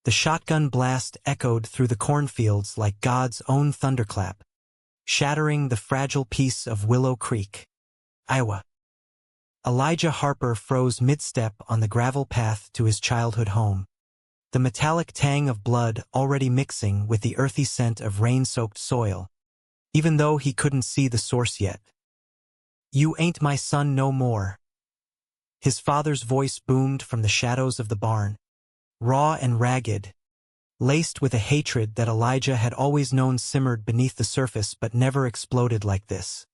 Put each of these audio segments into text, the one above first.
The shotgun blast echoed through the cornfields like God's own thunderclap, shattering the fragile peace of Willow Creek, Iowa. Elijah Harper froze mid-step on the gravel path to his childhood home, the metallic tang of blood already mixing with the earthy scent of rain-soaked soil, even though he couldn't see the source yet. "You ain't my son no more." His father's voice boomed from the shadows of the barn, raw and ragged, laced with a hatred that Elijah had always known simmered beneath the surface but never exploded like this.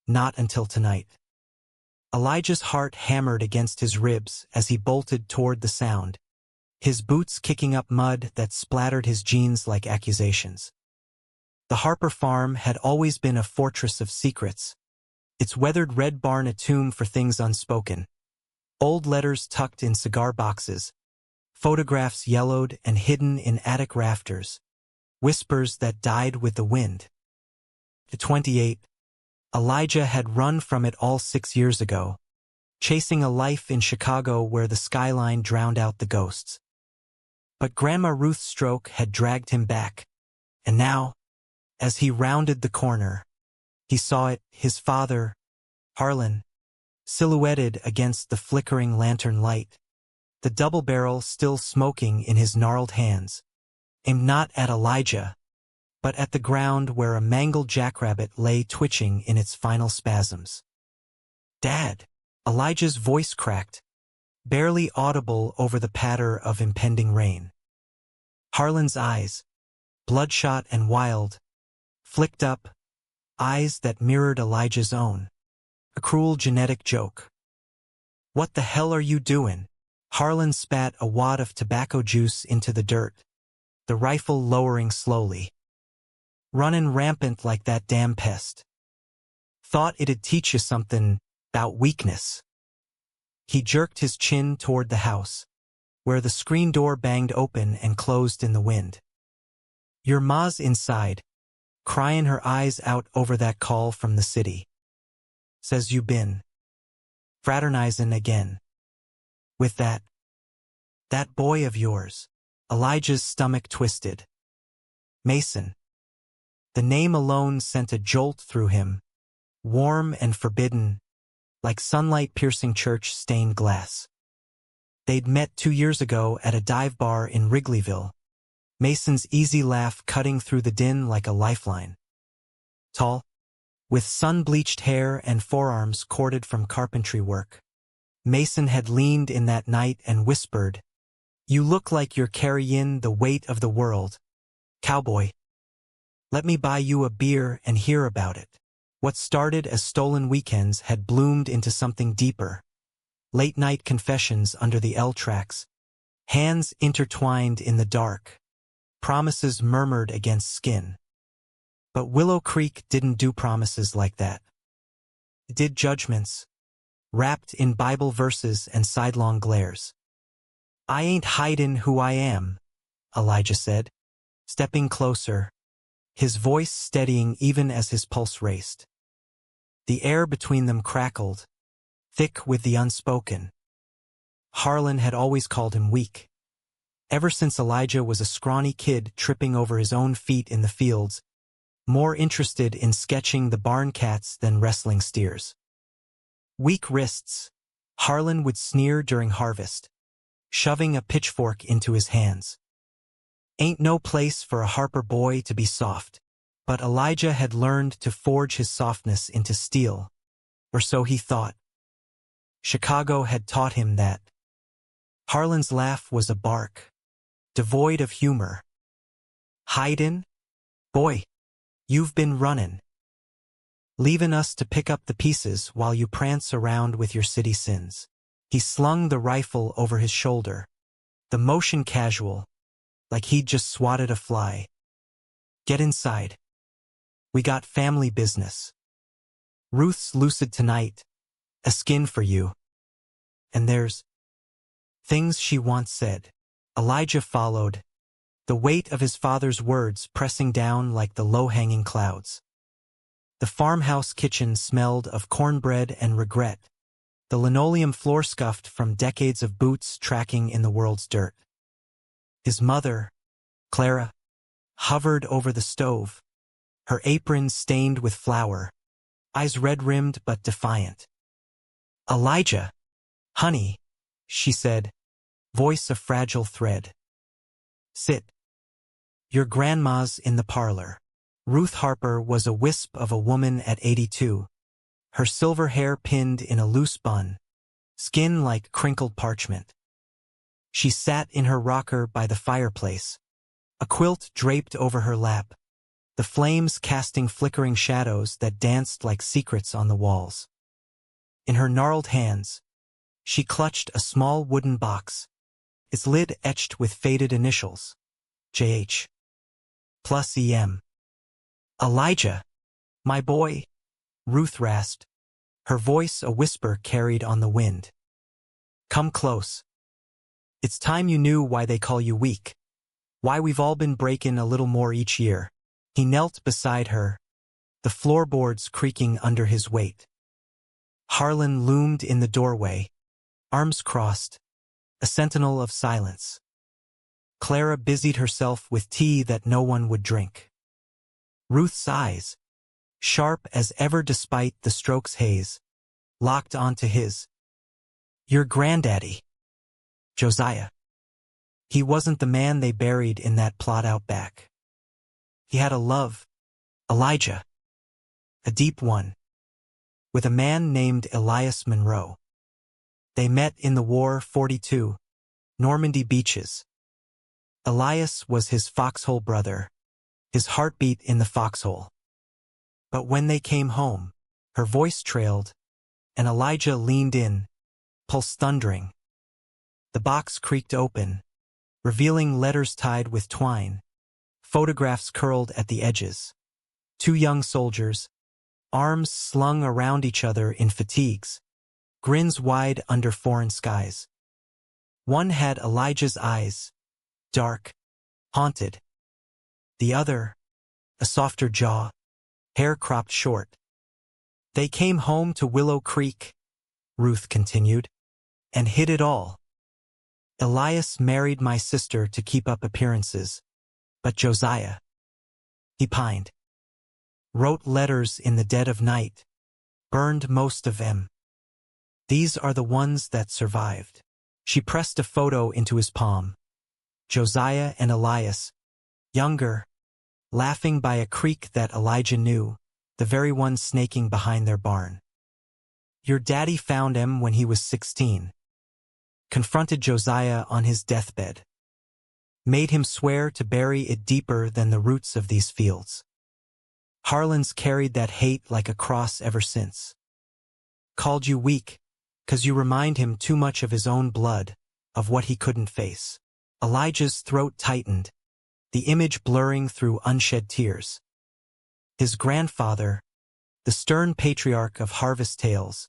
Not until tonight. Elijah's heart hammered against his ribs as he bolted toward the sound, his boots kicking up mud that splattered his jeans like accusations. The Harper farm had always been a fortress of secrets, its weathered red barn a tomb for things unspoken. Old letters tucked in cigar boxes, photographs yellowed and hidden in attic rafters, whispers that died with the wind. At 28, Elijah had run from it all 6 years ago, chasing a life in Chicago where the skyline drowned out the ghosts. But Grandma Ruth's stroke had dragged him back, and now, as he rounded the corner, he saw it, his father, Harlan, silhouetted against the flickering lantern light, the double barrel still smoking in his gnarled hands, aimed not at Elijah, but at the ground where a mangled jackrabbit lay twitching in its final spasms. "Dad!" Elijah's voice cracked, barely audible over the patter of impending rain. Harlan's eyes, bloodshot and wild, flicked up, eyes that mirrored Elijah's own. A cruel genetic joke. "What the hell are you doing?" Harlan spat a wad of tobacco juice into the dirt, the rifle lowering slowly. "Running rampant like that damn pest. Thought it'd teach you something about weakness." He jerked his chin toward the house, where the screen door banged open and closed in the wind. "Your ma's inside, crying her eyes out over that call from the city. Says you been fraternizing again. With that boy of yours." Elijah's stomach twisted. Mason. The name alone sent a jolt through him, warm and forbidden, like sunlight-piercing church-stained glass. They'd met 2 years ago at a dive bar in Wrigleyville, Mason's easy laugh cutting through the din like a lifeline. Tall, with sun-bleached hair and forearms corded from carpentry work, Mason had leaned in that night and whispered, "You look like you're carrying the weight of the world, cowboy. Let me buy you a beer and hear about it." What started as stolen weekends had bloomed into something deeper. Late-night confessions under the L tracks, hands intertwined in the dark, promises murmured against skin. But Willow Creek didn't do promises like that. It did judgments, wrapped in Bible verses and sidelong glares. "I ain't hidin' who I am," Elijah said, stepping closer, his voice steadying even as his pulse raced. The air between them crackled, thick with the unspoken. Harlan had always called him weak. Ever since Elijah was a scrawny kid tripping over his own feet in the fields, more interested in sketching the barn cats than wrestling steers. "Weak wrists," Harlan would sneer during harvest, shoving a pitchfork into his hands. Ain't no place for a Harper boy to be soft. But Elijah had learned to forge his softness into steel, or so he thought. Chicago had taught him that. Harlan's laugh was a bark, devoid of humor. "Hidin'? Boy, you've been runnin'. Leavin' us to pick up the pieces while you prance around with your city sins." He slung the rifle over his shoulder, the motion casual, like he'd just swatted a fly. "Get inside. We got family business. Ruth's lucid tonight, a skin for you. And there's things she once said." Elijah followed, the weight of his father's words pressing down like the low-hanging clouds. The farmhouse kitchen smelled of cornbread and regret, the linoleum floor scuffed from decades of boots tracking in the world's dirt. His mother, Clara, hovered over the stove, her apron stained with flour, eyes red-rimmed but defiant. "Elijah, honey," she said, voice a fragile thread. "Sit. Your grandma's in the parlor." Ruth Harper was a wisp of a woman at 82, her silver hair pinned in a loose bun, skin like crinkled parchment. She sat in her rocker by the fireplace, a quilt draped over her lap, the flames casting flickering shadows that danced like secrets on the walls. In her gnarled hands, she clutched a small wooden box, its lid etched with faded initials, JH plus EM. "Elijah, my boy," Ruth rasped, her voice a whisper carried on the wind. "Come close. It's time you knew why they call you weak, why we've all been breaking a little more each year." He knelt beside her, the floorboards creaking under his weight. Harlan loomed in the doorway, arms crossed, a sentinel of silence. Clara busied herself with tea that no one would drink. Ruth's eyes, sharp as ever despite the stroke's haze, locked onto his. "Your granddaddy, Josiah. He wasn't the man they buried in that plot out back. He had a love, Elijah, a deep one, with a man named Elias Monroe. They met in the War 42, Normandy beaches. Elias was his foxhole brother, his heartbeat in the foxhole. But when they came home, her voice trailed, and Elijah leaned in, pulse thundering. The box creaked open, revealing letters tied with twine, photographs curled at the edges. Two young soldiers, arms slung around each other in fatigues, grins wide under foreign skies. One had Elijah's eyes, dark, haunted. The other, a softer jaw, hair cropped short. "They came home to Willow Creek," Ruth continued, "and hid it all. Elias married my sister to keep up appearances, but Josiah, he pined. Wrote letters in the dead of night, burned most of them. These are the ones that survived." She pressed a photo into his palm. Josiah and Elias, younger, laughing by a creek that Elijah knew, the very one snaking behind their barn. "Your daddy found him when he was 16. Confronted Josiah on his deathbed. Made him swear to bury it deeper than the roots of these fields. Harlan's carried that hate like a cross ever since. Called you weak, 'cause you remind him too much of his own blood, of what he couldn't face." Elijah's throat tightened, the image blurring through unshed tears. His grandfather, the stern patriarch of harvest tales,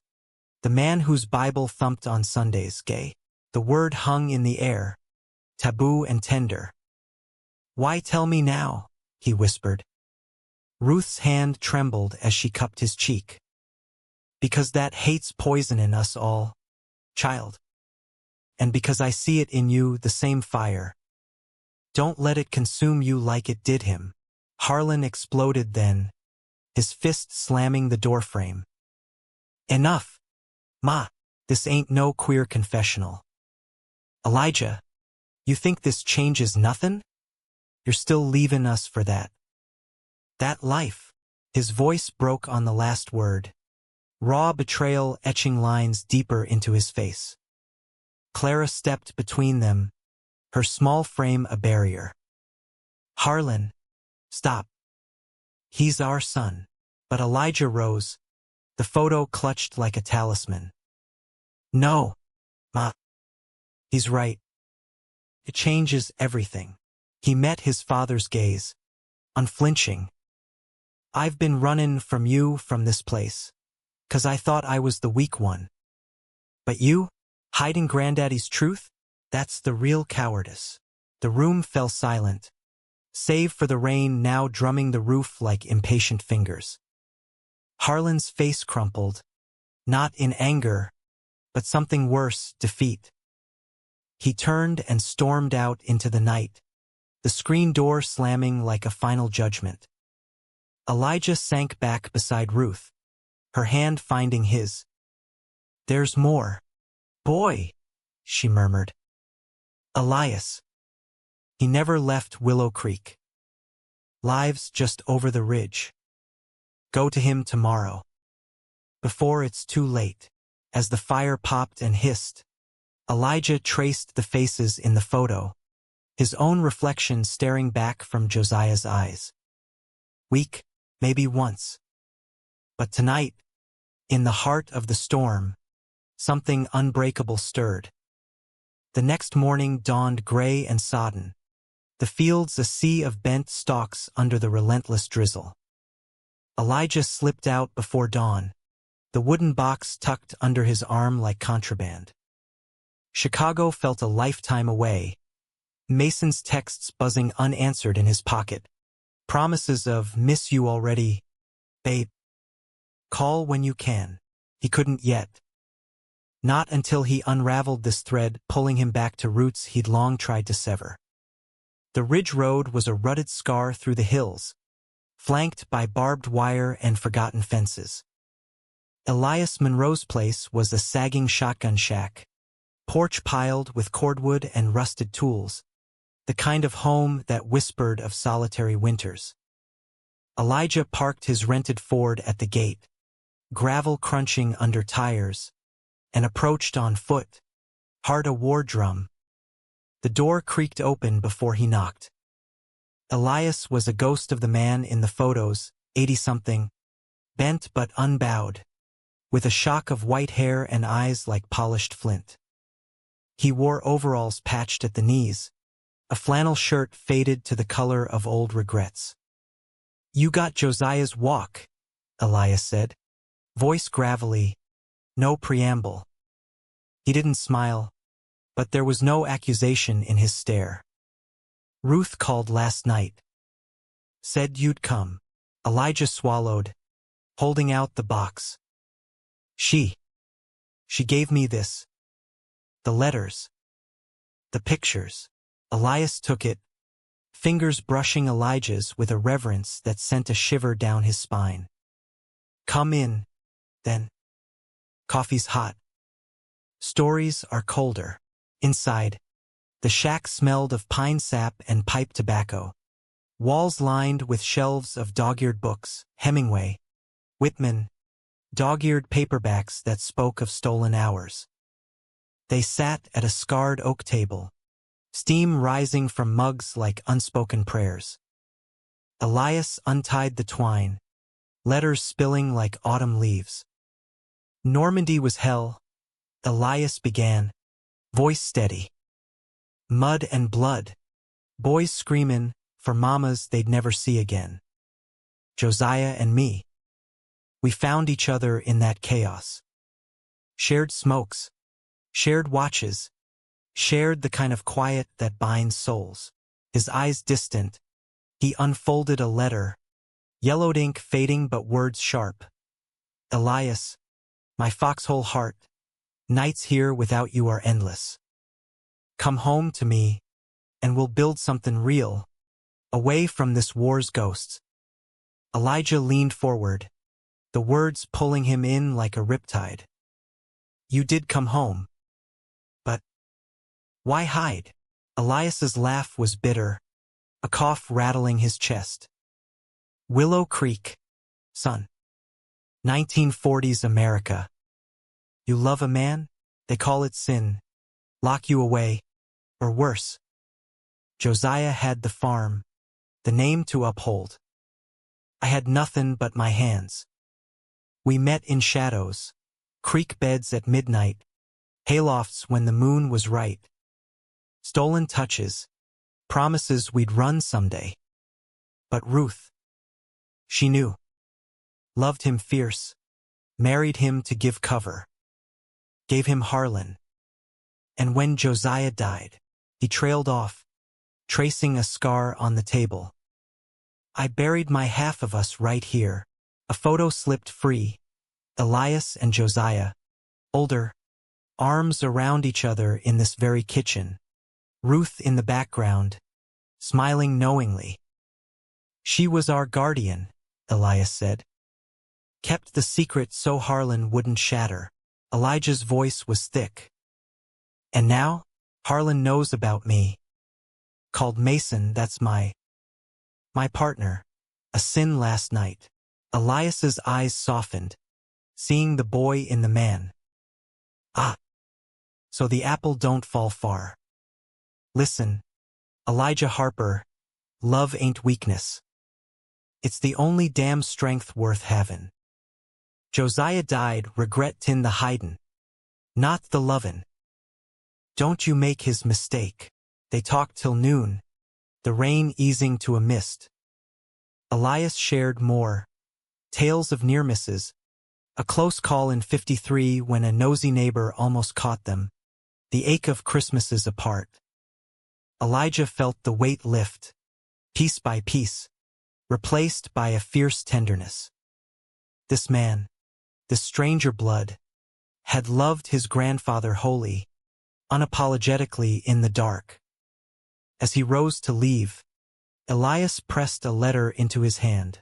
the man whose Bible thumped on Sundays, gay. The word hung in the air, taboo and tender. "Why tell me now?" he whispered. Ruth's hand trembled as she cupped his cheek. "Because that hate's poison in us all, child. And because I see it in you, the same fire. Don't let it consume you like it did him." Harlan exploded then, his fist slamming the doorframe. "Enough, Ma. This ain't no queer confessional. Elijah, you think this changes nothing? You're still leaving us for that life." His voice broke on the last word, raw betrayal etching lines deeper into his face. Clara stepped between them, her small frame a barrier. "Harlan, stop. He's our son." But Elijah rose, the photo clutched like a talisman. "No, Ma. He's right. It changes everything." He met his father's gaze, unflinching. "I've been running from you from this place, 'cause I thought I was the weak one. But you, hiding Granddaddy's truth, that's the real cowardice." The room fell silent, save for the rain now drumming the roof like impatient fingers. Harlan's face crumpled, not in anger, but something worse, defeat. He turned and stormed out into the night, the screen door slamming like a final judgment. Elijah sank back beside Ruth, her hand finding his. "There's more. Boy," she murmured. "Elias. He never left Willow Creek. Lives just over the ridge. Go to him tomorrow. Before it's too late." As the fire popped and hissed, Elijah traced the faces in the photo, his own reflection staring back from Josiah's eyes. Weak, maybe once. But tonight, in the heart of the storm, something unbreakable stirred. The next morning dawned gray and sodden, the fields a sea of bent stalks under the relentless drizzle. Elijah slipped out before dawn, the wooden box tucked under his arm like contraband. Chicago felt a lifetime away, Mason's texts buzzing unanswered in his pocket, promises of "miss you already, babe. Call when you can." He couldn't yet. Not until he unraveled this thread, pulling him back to roots he'd long tried to sever. The ridge road was a rutted scar through the hills, flanked by barbed wire and forgotten fences. Elias Monroe's place was a sagging shotgun shack, porch piled with cordwood and rusted tools, the kind of home that whispered of solitary winters. Elijah parked his rented Ford at the gate, gravel crunching under tires, and approached on foot, heart a war drum. The door creaked open before he knocked. Elias was a ghost of the man in the photos, 80-something, bent but unbowed, with a shock of white hair and eyes like polished flint. He wore overalls patched at the knees, a flannel shirt faded to the color of old regrets. "You got Josiah's walk," Elias said, voice gravelly, no preamble. He didn't smile, but there was no accusation in his stare. "Ruth called last night. Said you'd come." Elijah swallowed, holding out the box. She gave me this. The letters. The pictures." Elias took it, fingers brushing Elijah's with a reverence that sent a shiver down his spine. "Come in, then. Coffee's hot. Stories are colder." Inside, the shack smelled of pine sap and pipe tobacco. Walls lined with shelves of dog-eared books, Hemingway, Whitman, dog-eared paperbacks that spoke of stolen hours. They sat at a scarred oak table, steam rising from mugs like unspoken prayers. Elias untied the twine, letters spilling like autumn leaves. "Normandy was hell," Elias began, voice steady. "Mud and blood, boys screamin' for mamas they'd never see again. Josiah and me. We found each other in that chaos. Shared smokes, shared watches, shared the kind of quiet that binds souls." His eyes distant, he unfolded a letter, yellowed ink fading but words sharp. "Elias, my foxhole heart, nights here without you are endless. Come home to me, and we'll build something real, away from this war's ghosts." Elijah leaned forward, the words pulling him in like a riptide. "You did come home. But why hide?" Elias's laugh was bitter, a cough rattling his chest. "Willow Creek, son. 1940s America. You love a man, they call it sin, lock you away, or worse. Josiah had the farm, the name to uphold. I had nothing but my hands. We met in shadows, creek beds at midnight, haylofts when the moon was right. Stolen touches, promises we'd run someday. But Ruth, she knew. Loved him fierce, married him to give cover. Gave him Harlan. And when Josiah died, he trailed off, tracing a scar on the table. I buried my half of us right here." A photo slipped free. Elias and Josiah, older, arms around each other in this very kitchen. Ruth in the background, smiling knowingly. She was our guardian, Elias said. Kept the secret so Harlan wouldn't shatter. Elijah's voice was thick. And now, Harlan knows about me. Called Mason, that's my partner. A sin last night. Elias's eyes softened, seeing the boy in the man. Ah. So the apple don't fall far. Listen, Elijah Harper, love ain't weakness. It's the only damn strength worth havin'. Josiah died, regret tin the hidin', not the lovin'. Don't you make his mistake. They talked till noon, the rain easing to a mist. Elias shared more. Tales of near misses. A close call in 53 when a nosy neighbor almost caught them. The ache of Christmases apart. Elijah felt the weight lift, piece by piece, replaced by a fierce tenderness. This man, this stranger blood, had loved his grandfather wholly, unapologetically in the dark. As he rose to leave, Elias pressed a letter into his hand.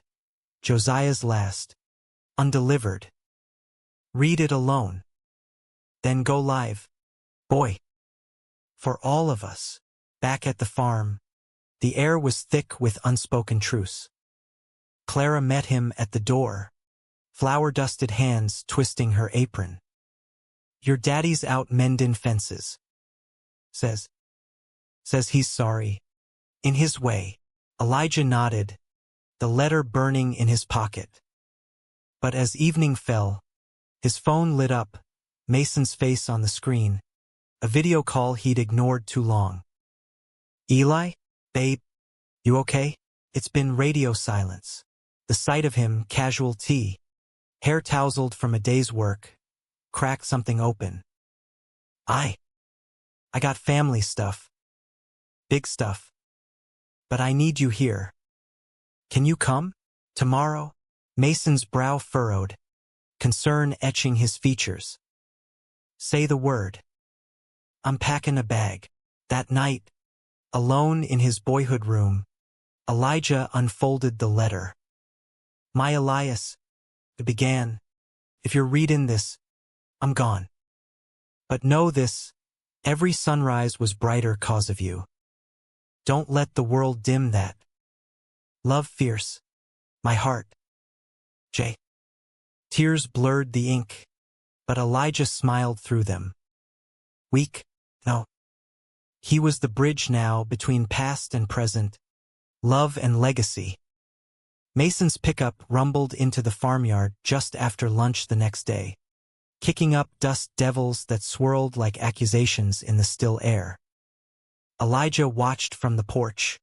Josiah's last, undelivered. Read it alone. Then go live, boy. For all of us, back at the farm, the air was thick with unspoken truce. Clara met him at the door, flour-dusted hands twisting her apron. Your daddy's out mendin' fences. Says he's sorry. In his way, Elijah nodded, the letter burning in his pocket. But as evening fell, his phone lit up, Mason's face on the screen, a video call he'd ignored too long. Eli? Babe? You okay? It's been radio silence. The sight of him, casual tee, hair tousled from a day's work, cracked something open. I got family stuff. Big stuff. But I need you here. Can you come? Tomorrow? Mason's brow furrowed, concern etching his features. Say the word. I'm packing a bag. That night, alone in his boyhood room, Elijah unfolded the letter. My Elias, it began. If you're reading this, I'm gone. But know this, every sunrise was brighter 'cause of you. Don't let the world dim that. Love fierce. My heart. J. Tears blurred the ink, but Elijah smiled through them. Weak? No. He was the bridge now between past and present, love and legacy. Mason's pickup rumbled into the farmyard just after lunch the next day, kicking up dust devils that swirled like accusations in the still air. Elijah watched from the porch,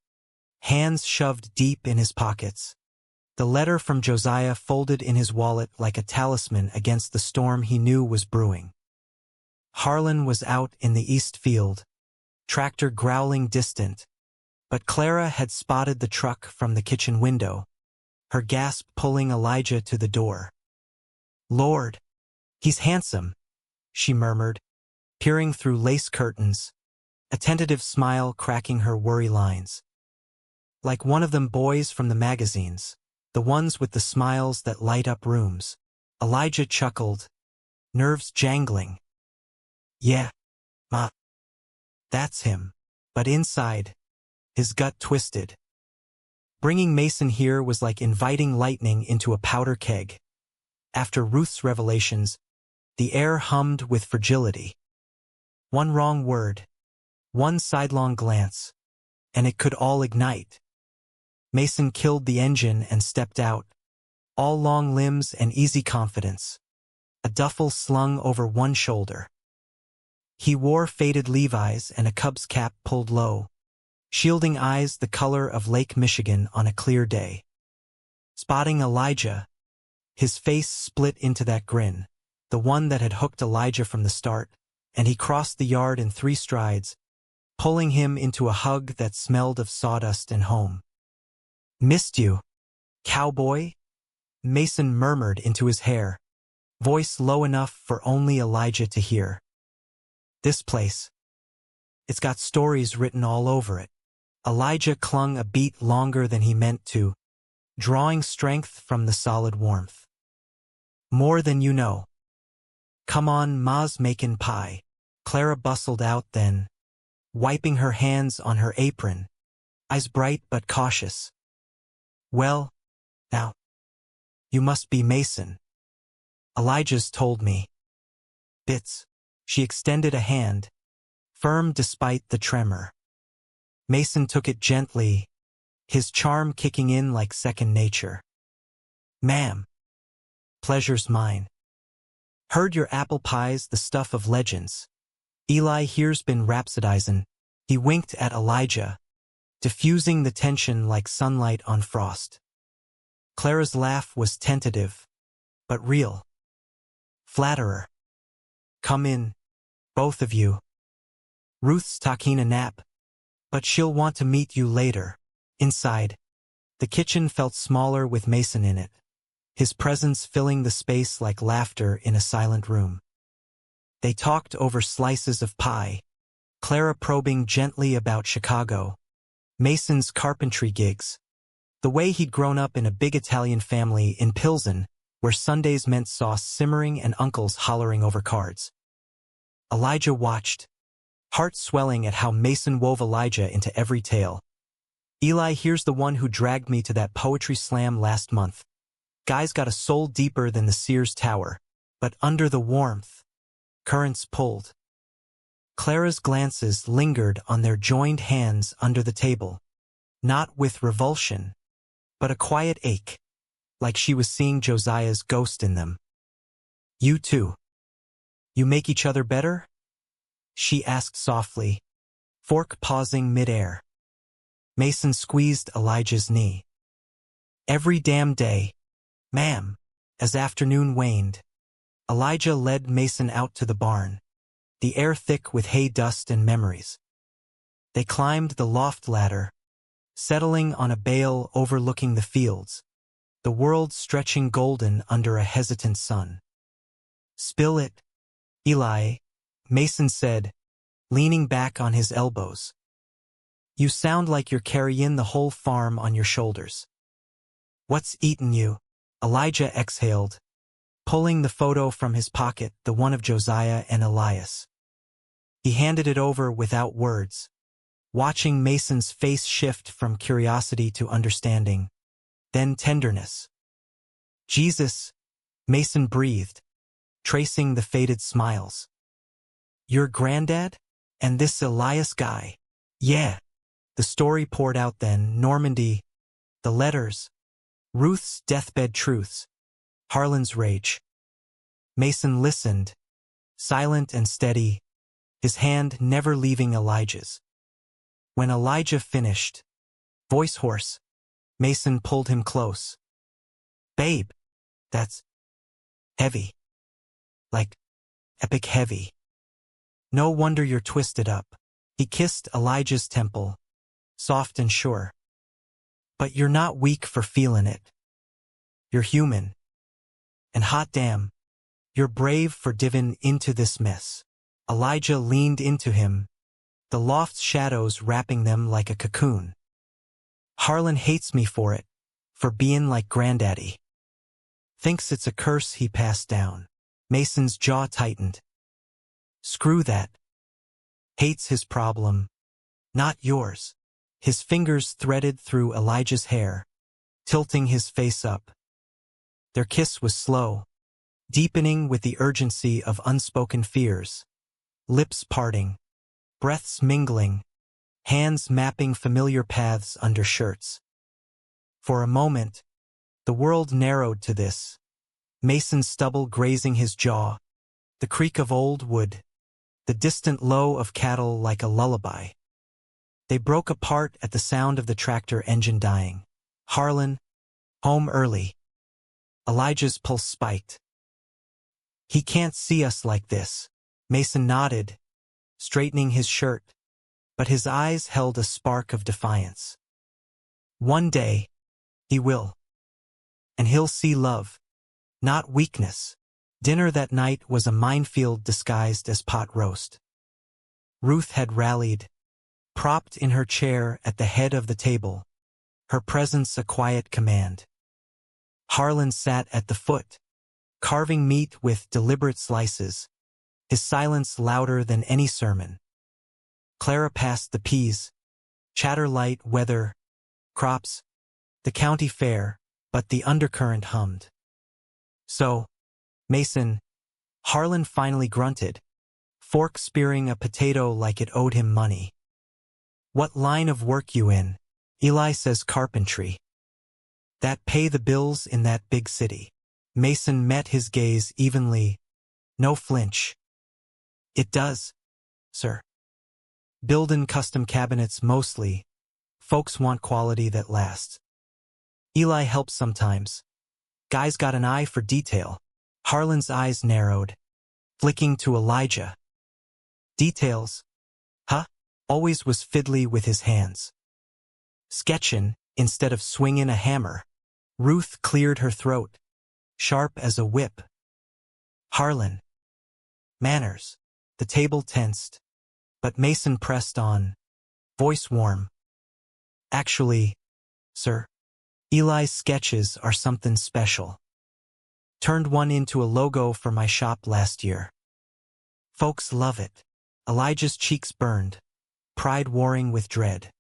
hands shoved deep in his pockets. The letter from Josiah folded in his wallet like a talisman against the storm he knew was brewing. Harlan was out in the east field, tractor growling distant, but Clara had spotted the truck from the kitchen window, her gasp pulling Elijah to the door. Lord, he's handsome, she murmured, peering through lace curtains, a tentative smile cracking her worry lines. Like one of them boys from the magazines, the ones with the smiles that light up rooms. Elijah chuckled, nerves jangling. Yeah, Ma. That's him. But inside, his gut twisted. Bringing Mason here was like inviting lightning into a powder keg. After Ruth's revelations, the air hummed with fragility. One wrong word, one sidelong glance, and it could all ignite. Mason killed the engine and stepped out, all long limbs and easy confidence, a duffel slung over one shoulder. He wore faded Levi's and a Cubs cap pulled low, shielding eyes the color of Lake Michigan on a clear day. Spotting Elijah, his face split into that grin, the one that had hooked Elijah from the start, and he crossed the yard in 3 strides, pulling him into a hug that smelled of sawdust and home. Missed you, cowboy? Mason murmured into his hair, voice low enough for only Elijah to hear. This place. It's got stories written all over it. Elijah clung a beat longer than he meant to, drawing strength from the solid warmth. More than you know. Come on, ma's makin' pie. Clara bustled out then, wiping her hands on her apron, eyes bright but cautious. Well, now, you must be Mason. Elijah's told me. Bits. She extended a hand, firm despite the tremor. Mason took it gently, his charm kicking in like second nature. Ma'am. Pleasure's mine. Heard your apple pie's the stuff of legends. Eli here's been rhapsodizin'. He winked at Elijah, diffusing the tension like sunlight on frost. Clara's laugh was tentative, but real. Flatterer. Come in, both of you. Ruth's taking a nap, but she'll want to meet you later. Inside, the kitchen felt smaller with Mason in it, his presence filling the space like laughter in a silent room. They talked over slices of pie, Clara probing gently about Chicago, Mason's carpentry gigs, the way he'd grown up in a big Italian family in Pilsen, where Sundays meant sauce simmering and uncles hollering over cards. Elijah watched, heart swelling at how Mason wove Elijah into every tale. Eli, here's the one who dragged me to that poetry slam last month. Guy's got a soul deeper than the Sears Tower, but under the warmth, currents pulled. Clara's glances lingered on their joined hands under the table, not with revulsion, but a quiet ache, like she was seeing Josiah's ghost in them. You two. You make each other better? She asked softly, fork pausing midair. Mason squeezed Elijah's knee. Every damn day, ma'am. As afternoon waned, Elijah led Mason out to the barn, the air thick with hay dust and memories. They climbed the loft ladder, settling on a bale overlooking the fields, the world stretching golden under a hesitant sun. Spill it, Eli, Mason said, leaning back on his elbows. You sound like you're carrying the whole farm on your shoulders. What's eatin' you? Elijah exhaled, pulling the photo from his pocket, the one of Josiah and Elias. He handed it over without words, watching Mason's face shift from curiosity to understanding, then tenderness. Jesus, Mason breathed, tracing the faded smiles. Your granddad? And this Elias guy? Yeah. The story poured out then, Normandy, the letters, Ruth's deathbed truths, Harlan's rage. Mason listened, silent and steady, his hand never leaving Elijah's. When Elijah finished, voice hoarse, Mason pulled him close. Babe, that's heavy. Like epic heavy. No wonder you're twisted up. He kissed Elijah's temple, soft and sure. But you're not weak for feeling it. You're human. And hot damn, you're brave for diving into this mess. Elijah leaned into him, the loft's shadows wrapping them like a cocoon. Harlan hates me for it, for being like granddaddy. Thinks it's a curse he passed down. Mason's jaw tightened. Screw that. Hate's his problem, not yours. His fingers threaded through Elijah's hair, tilting his face up. Their kiss was slow, deepening with the urgency of unspoken fears. Lips parting, breaths mingling, hands mapping familiar paths under shirts. For a moment, the world narrowed to this. Mason's stubble grazing his jaw, the creak of old wood, the distant low of cattle like a lullaby. They broke apart at the sound of the tractor engine dying. Harlan, home early. Elijah's pulse spiked. He can't see us like this. Mason nodded, straightening his shirt, but his eyes held a spark of defiance. One day, he will. And he'll see love, not weakness. Dinner that night was a minefield disguised as pot roast. Ruth had rallied, propped in her chair at the head of the table, her presence a quiet command. Harlan sat at the foot, carving meat with deliberate slices, his silence louder than any sermon. Clara passed the peas, chatter light weather, crops, the county fair, but the undercurrent hummed. So, Mason, Harlan finally grunted, fork spearing a potato like it owed him money. What line of work you in? Eli says carpentry. That pay the bills in that big city. Mason met his gaze evenly, no flinch. It does, sir. Buildin' custom cabinets mostly. Folks want quality that lasts. Eli helps sometimes. Guy's got an eye for detail. Harlan's eyes narrowed, flicking to Elijah. Details? Huh? Always was fiddly with his hands. Sketchin' instead of swingin' a hammer. Ruth cleared her throat, sharp as a whip. Harlan. Manners. The table tensed, but Mason pressed on, voice warm. Actually, sir, Eli's sketches are something special. Turned one into a logo for my shop last year. Folks love it. Elijah's cheeks burned, pride warring with dread.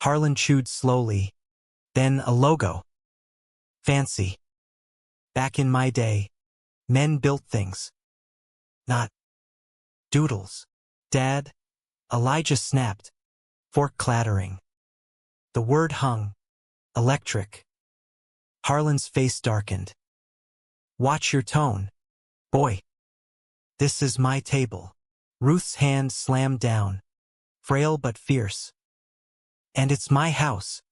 Harlan chewed slowly. Then a logo. Fancy. Back in my day, men built things. Not doodles. Dad, Elijah snapped, fork clattering. The word hung. Electric. Harlan's face darkened. Watch your tone, boy. This is my table. Ruth's hand slammed down, frail but fierce. And it's my house.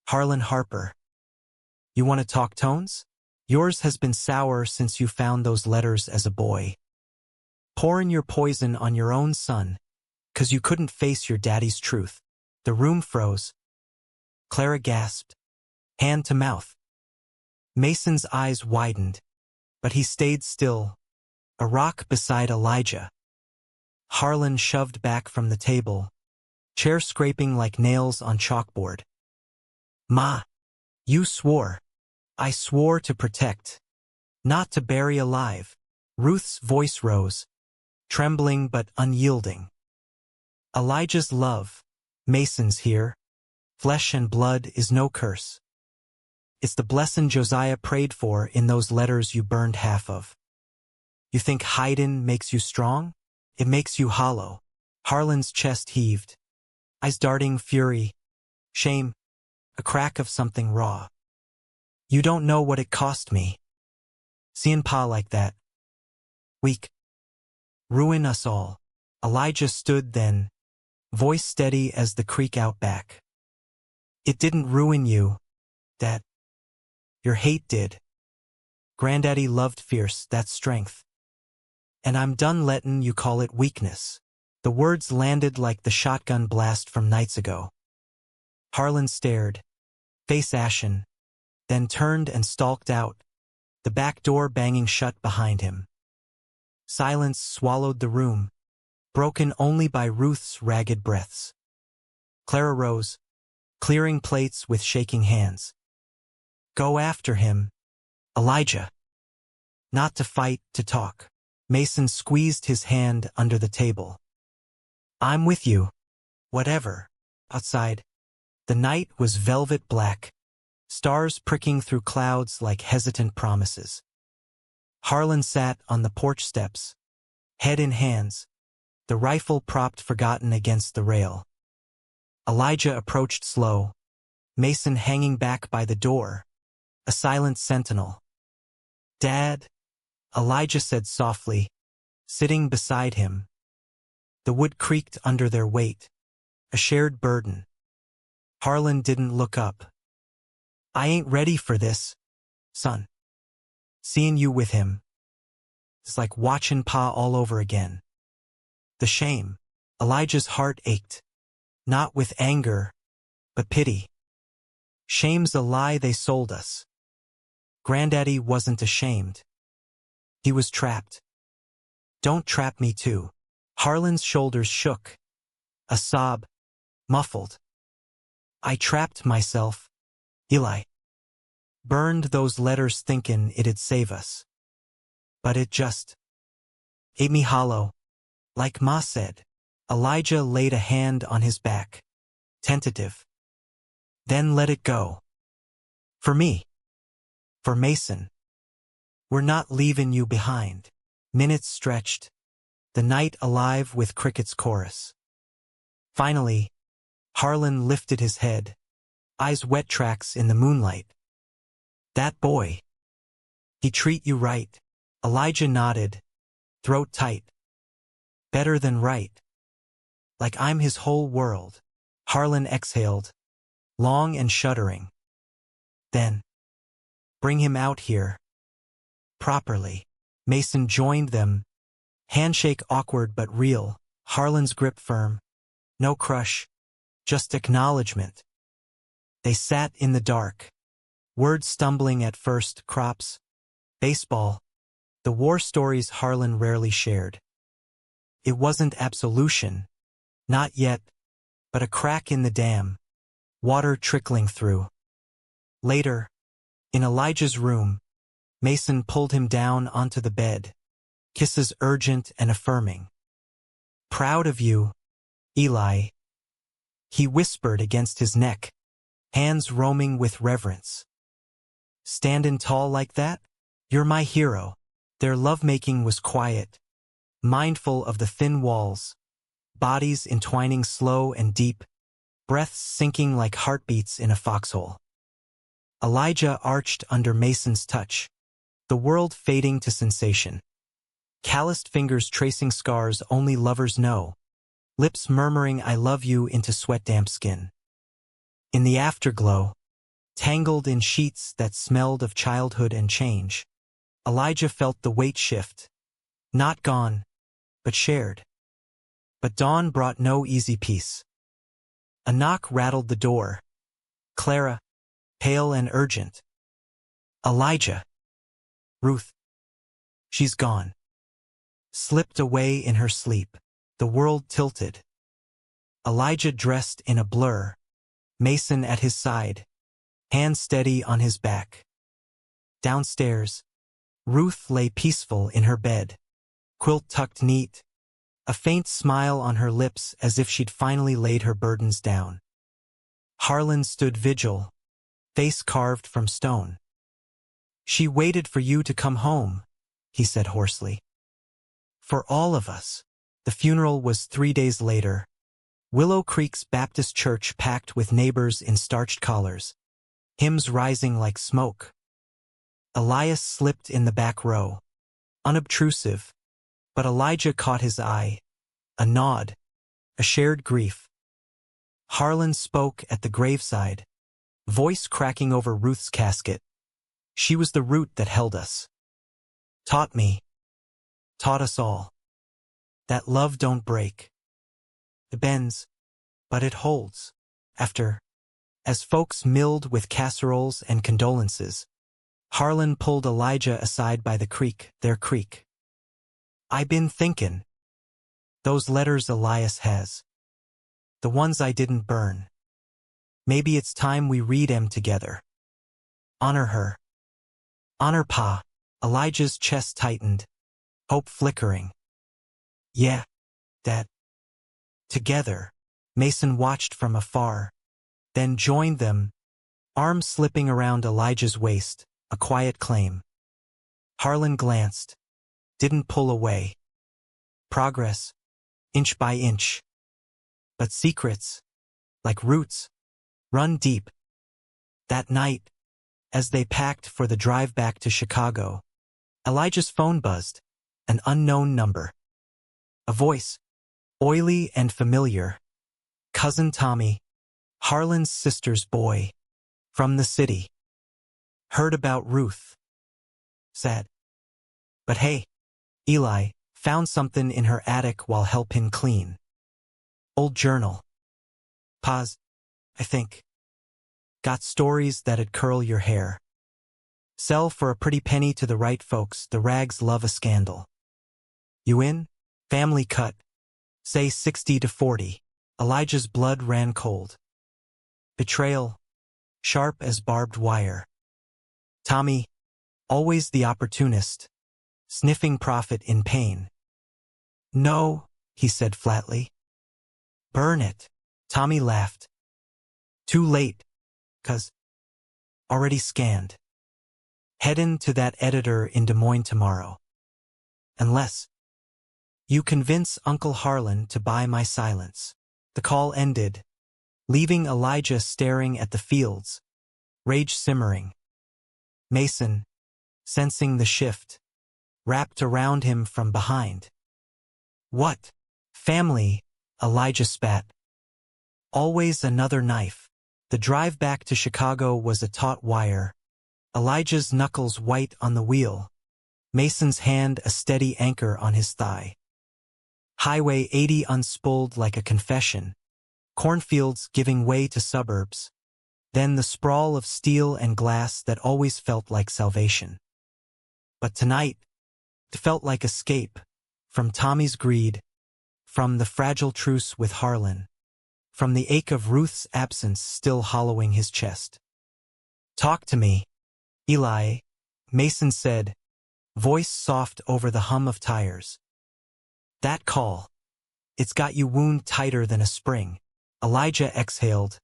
Harlan Harper. You want to talk tones? Yours has been sour since you found those letters as a boy. Pouring your poison on your own son, 'cause you couldn't face your daddy's truth. The room froze. Clara gasped, hand to mouth. Mason's eyes widened, but he stayed still, a rock beside Elijah. Harlan shoved back from the table, chair scraping like nails on chalkboard. Ma, you swore. I swore to protect, not to bury alive. Ruth's voice rose, trembling but unyielding. Elijah's love, Mason's here. Flesh and blood is no curse. It's the blessin' Josiah prayed for in those letters you burned half of. You think hidin' makes you strong? It makes you hollow. Harlan's chest heaved, eyes darting fury, shame, a crack of something raw. You don't know what it cost me. Seein' Pa like that. Weak. Ruin us all. Elijah stood then, voice steady as the creek out back. It didn't ruin you, Dad. Your hate did. Granddaddy loved fierce, that's strength. And I'm done lettin' you call it weakness. The words landed like the shotgun blast from nights ago. Harlan stared, face ashen, then turned and stalked out, the back door banging shut behind him. Silence swallowed the room, broken only by Ruth's ragged breaths. Clara rose, clearing plates with shaking hands. Go after him, Elijah. Not to fight, to talk. Mason squeezed his hand under the table. I'm with you. Whatever. Outside, the night was velvet black, stars pricking through clouds like hesitant promises. Harlan sat on the porch steps, head in hands, the rifle propped forgotten against the rail. Elijah approached slow, Mason hanging back by the door, a silent sentinel. Dad, Elijah said softly, sitting beside him. The wood creaked under their weight, a shared burden. Harlan didn't look up. I ain't ready for this, son. Seeing you with him. It's like watching Pa all over again. The shame. Elijah's heart ached. Not with anger, but pity. Shame's a lie they sold us. Granddaddy wasn't ashamed. He was trapped. Don't trap me too. Harlan's shoulders shook. A sob, muffled. I trapped myself, Eli. Burned those letters thinkin' it'd save us. But it just ate me hollow. Like Ma said. Elijah laid a hand on his back. Tentative. Then let it go. For me. For Mason. We're not leaving you behind. Minutes stretched. The night alive with cricket's chorus. Finally, Harlan lifted his head. Eyes wet tracks in the moonlight. That boy. He treat you right. Elijah nodded. Throat tight. Better than right. Like I'm his whole world. Harlan exhaled. Long and shuddering. Then. Bring him out here. Properly. Mason joined them. Handshake awkward but real. Harlan's grip firm. No crush. Just acknowledgement. They sat in the dark. Words stumbling at first. Crops. Baseball. The war stories Harlan rarely shared. It wasn't absolution. Not yet. But a crack in the dam. Water trickling through. Later. In Elijah's room. Mason pulled him down onto the bed. Kisses urgent and affirming. Proud of you, Eli. He whispered against his neck. Hands roaming with reverence. Standin' tall like that? You're my hero. Their lovemaking was quiet. Mindful of the thin walls. Bodies entwining slow and deep. Breaths sinking like heartbeats in a foxhole. Elijah arched under Mason's touch. The world fading to sensation. Calloused fingers tracing scars only lovers know. Lips murmuring I love you into sweat-damp skin. In the afterglow, tangled in sheets that smelled of childhood and change, Elijah felt the weight shift. Not gone, but shared. But dawn brought no easy peace. A knock rattled the door. Clara, pale and urgent. Elijah. Ruth. She's gone. Slipped away in her sleep. The world tilted. Elijah dressed in a blur. Mason at his side. Hand steady on his back. Downstairs. Ruth lay peaceful in her bed. Quilt tucked neat. A faint smile on her lips as if she'd finally laid her burdens down. Harlan stood vigil. Face carved from stone. She waited for you to come home, he said hoarsely. For all of us. The funeral was 3 days later. Willow Creek's Baptist church packed with neighbors in starched collars. Hymns rising like smoke. Elias slipped in the back row. Unobtrusive. But Elijah caught his eye. A nod. A shared grief. Harlan spoke at the graveside. Voice cracking over Ruth's casket. She was the root that held us. Taught me. Taught us all. That love don't break. It bends, but it holds. After, as folks milled with casseroles and condolences, Harlan pulled Elijah aside by the creek, their creek. I been thinkin'. Those letters Elias has. The ones I didn't burn. Maybe it's time we read 'em together. Honor her. Honor Pa. Elijah's chest tightened. Hope flickering. Yeah, Dad. Together. Mason watched from afar. Then joined them. Arms slipping around Elijah's waist. A quiet claim. Harlan glanced. Didn't pull away. Progress. Inch by inch. But secrets. Like roots. Run deep. That night. As they packed for the drive back to Chicago. Elijah's phone buzzed. An unknown number. A voice. Oily and familiar. Cousin Tommy. Harlan's sister's boy. From the city. Heard about Ruth. Sad. But hey. Eli. Found something in her attic while helping clean. Old journal. Pause. I think. Got stories that'd curl your hair. Sell for a pretty penny to the right folks. The rags love a scandal. You in? Family cut. Say 60-40. Elijah's blood ran cold. Betrayal, sharp as barbed wire. Tommy, always the opportunist, sniffing profit in pain. No, he said flatly. Burn it. Tommy laughed. Too late, 'cause already scanned. Headin' to that editor in Des Moines tomorrow. Unless you convince Uncle Harlan to buy my silence. The call ended, leaving Elijah staring at the fields, rage simmering. Mason, sensing the shift, wrapped around him from behind. What? Family, Elijah spat. Always another knife. The drive back to Chicago was a taut wire, Elijah's knuckles white on the wheel, Mason's hand a steady anchor on his thigh. Highway 80 unspooled like a confession, cornfields giving way to suburbs, then the sprawl of steel and glass that always felt like salvation. But tonight, it felt like escape, from Tommy's greed, from the fragile truce with Harlan, from the ache of Ruth's absence still hollowing his chest. Talk to me, Eli, Mason said, voice soft over the hum of tires. That call. It's got you wound tighter than a spring. Elijah exhaled,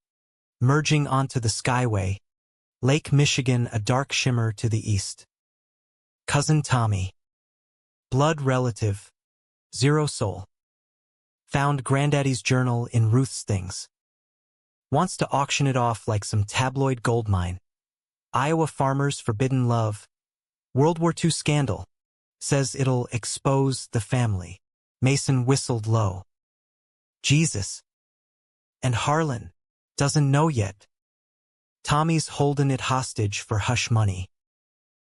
merging onto the skyway, Lake Michigan a dark shimmer to the east. Cousin Tommy. Blood relative. Zero soul. Found Granddaddy's journal in Ruth's things. Wants to auction it off like some tabloid goldmine. Iowa farmers' forbidden love. World War II scandal. Says it'll expose the family. Mason whistled low. Jesus. And Harlan doesn't know yet. Tommy's holding it hostage for hush money.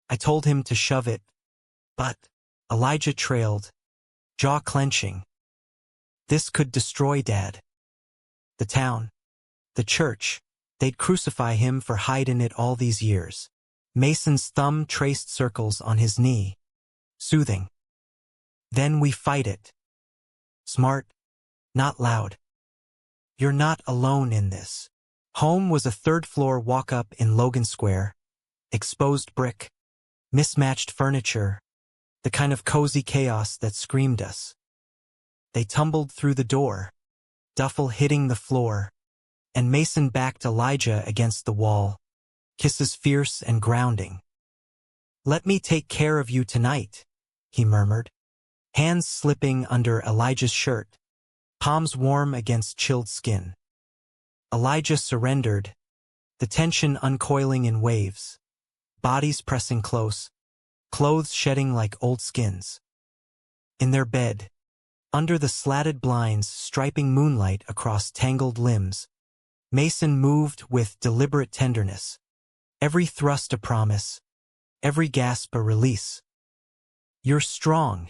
I told him to shove it, but Elijah trailed, jaw clenching. This could destroy Dad. The town, the church, they'd crucify him for hiding it all these years. Mason's thumb traced circles on his knee, soothing. Then we fight it. Smart, not loud. You're not alone in this. Home was a third-floor walk-up in Logan Square. Exposed brick, mismatched furniture, the kind of cozy chaos that screamed us. They tumbled through the door, duffel hitting the floor, and Mason backed Elijah against the wall, kisses fierce and grounding. Let me take care of you tonight, he murmured, hands slipping under Elijah's shirt, palms warm against chilled skin. Elijah surrendered, the tension uncoiling in waves, bodies pressing close, clothes shedding like old skins. In their bed, under the slatted blinds striping moonlight across tangled limbs, Mason moved with deliberate tenderness, every thrust a promise, every gasp a release. You're strong,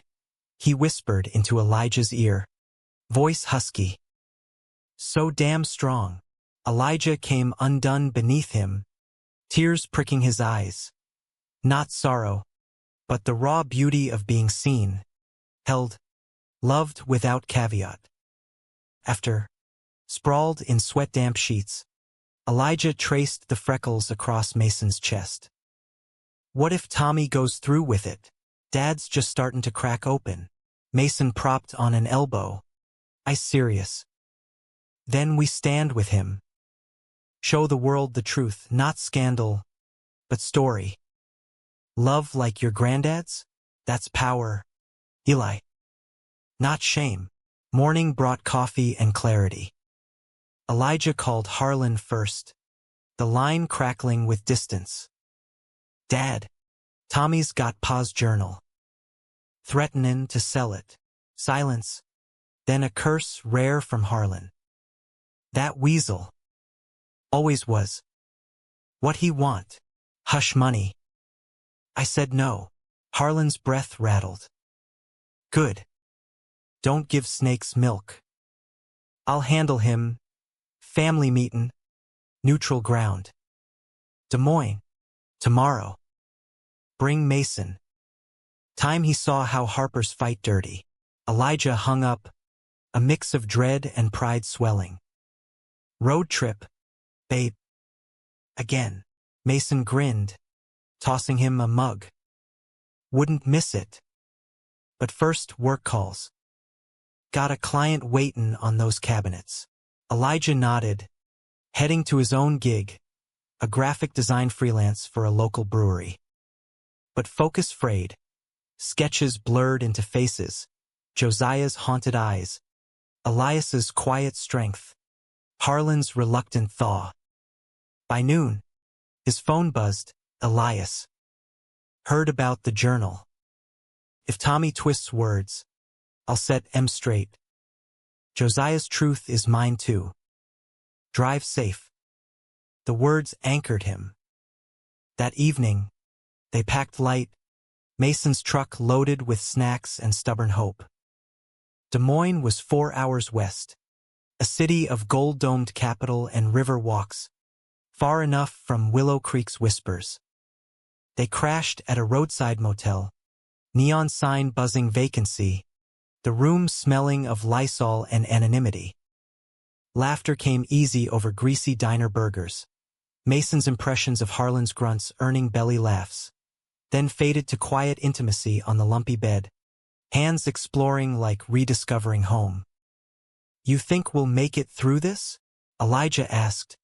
he whispered into Elijah's ear, voice husky. So damn strong. Elijah came undone beneath him, tears pricking his eyes. Not sorrow, but the raw beauty of being seen, held, loved without caveat. After, sprawled in sweat-damp sheets, Elijah traced the freckles across Mason's chest. What if Tommy goes through with it? Dad's just starting to crack open. Mason propped on an elbow. I serious. Then we stand with him. Show the world the truth, not scandal, but story. Love like your granddad's? That's power. Eli. Not shame. Morning brought coffee and clarity. Elijah called Harlan first, the line crackling with distance. Dad, Tommy's got Pa's journal. Threatenin' to sell it. Silence. Then a curse rare from Harlan. That weasel. Always was. What he want? Hush money. I said no. Harlan's breath rattled. Good. Don't give snakes milk. I'll handle him. Family meetin'. Neutral ground. Des Moines. Tomorrow. Bring Mason. Time he saw how Harpers fight dirty. Elijah hung up, a mix of dread and pride swelling. Road trip, babe. Again. Mason grinned, tossing him a mug. Wouldn't miss it. But first, work calls. Got a client waitin' on those cabinets. Elijah nodded, heading to his own gig, a graphic design freelance for a local brewery. But focus frayed. Sketches blurred into faces. Josiah's haunted eyes. Elias's quiet strength. Harlan's reluctant thaw. By noon, his phone buzzed. Elias. Heard about the journal. If Tommy twists words, I'll set M straight. Josiah's truth is mine too. Drive safe. The words anchored him. That evening, they packed light, Mason's truck loaded with snacks and stubborn hope. Des Moines was 4 hours west, a city of gold-domed capitol and river walks, far enough from Willow Creek's whispers. They crashed at a roadside motel, neon sign buzzing vacancy, the room smelling of Lysol and anonymity. Laughter came easy over greasy diner burgers. Mason's impressions of Harlan's grunts earning belly laughs, then faded to quiet intimacy on the lumpy bed, hands exploring like rediscovering home. You think we'll make it through this? Elijah asked,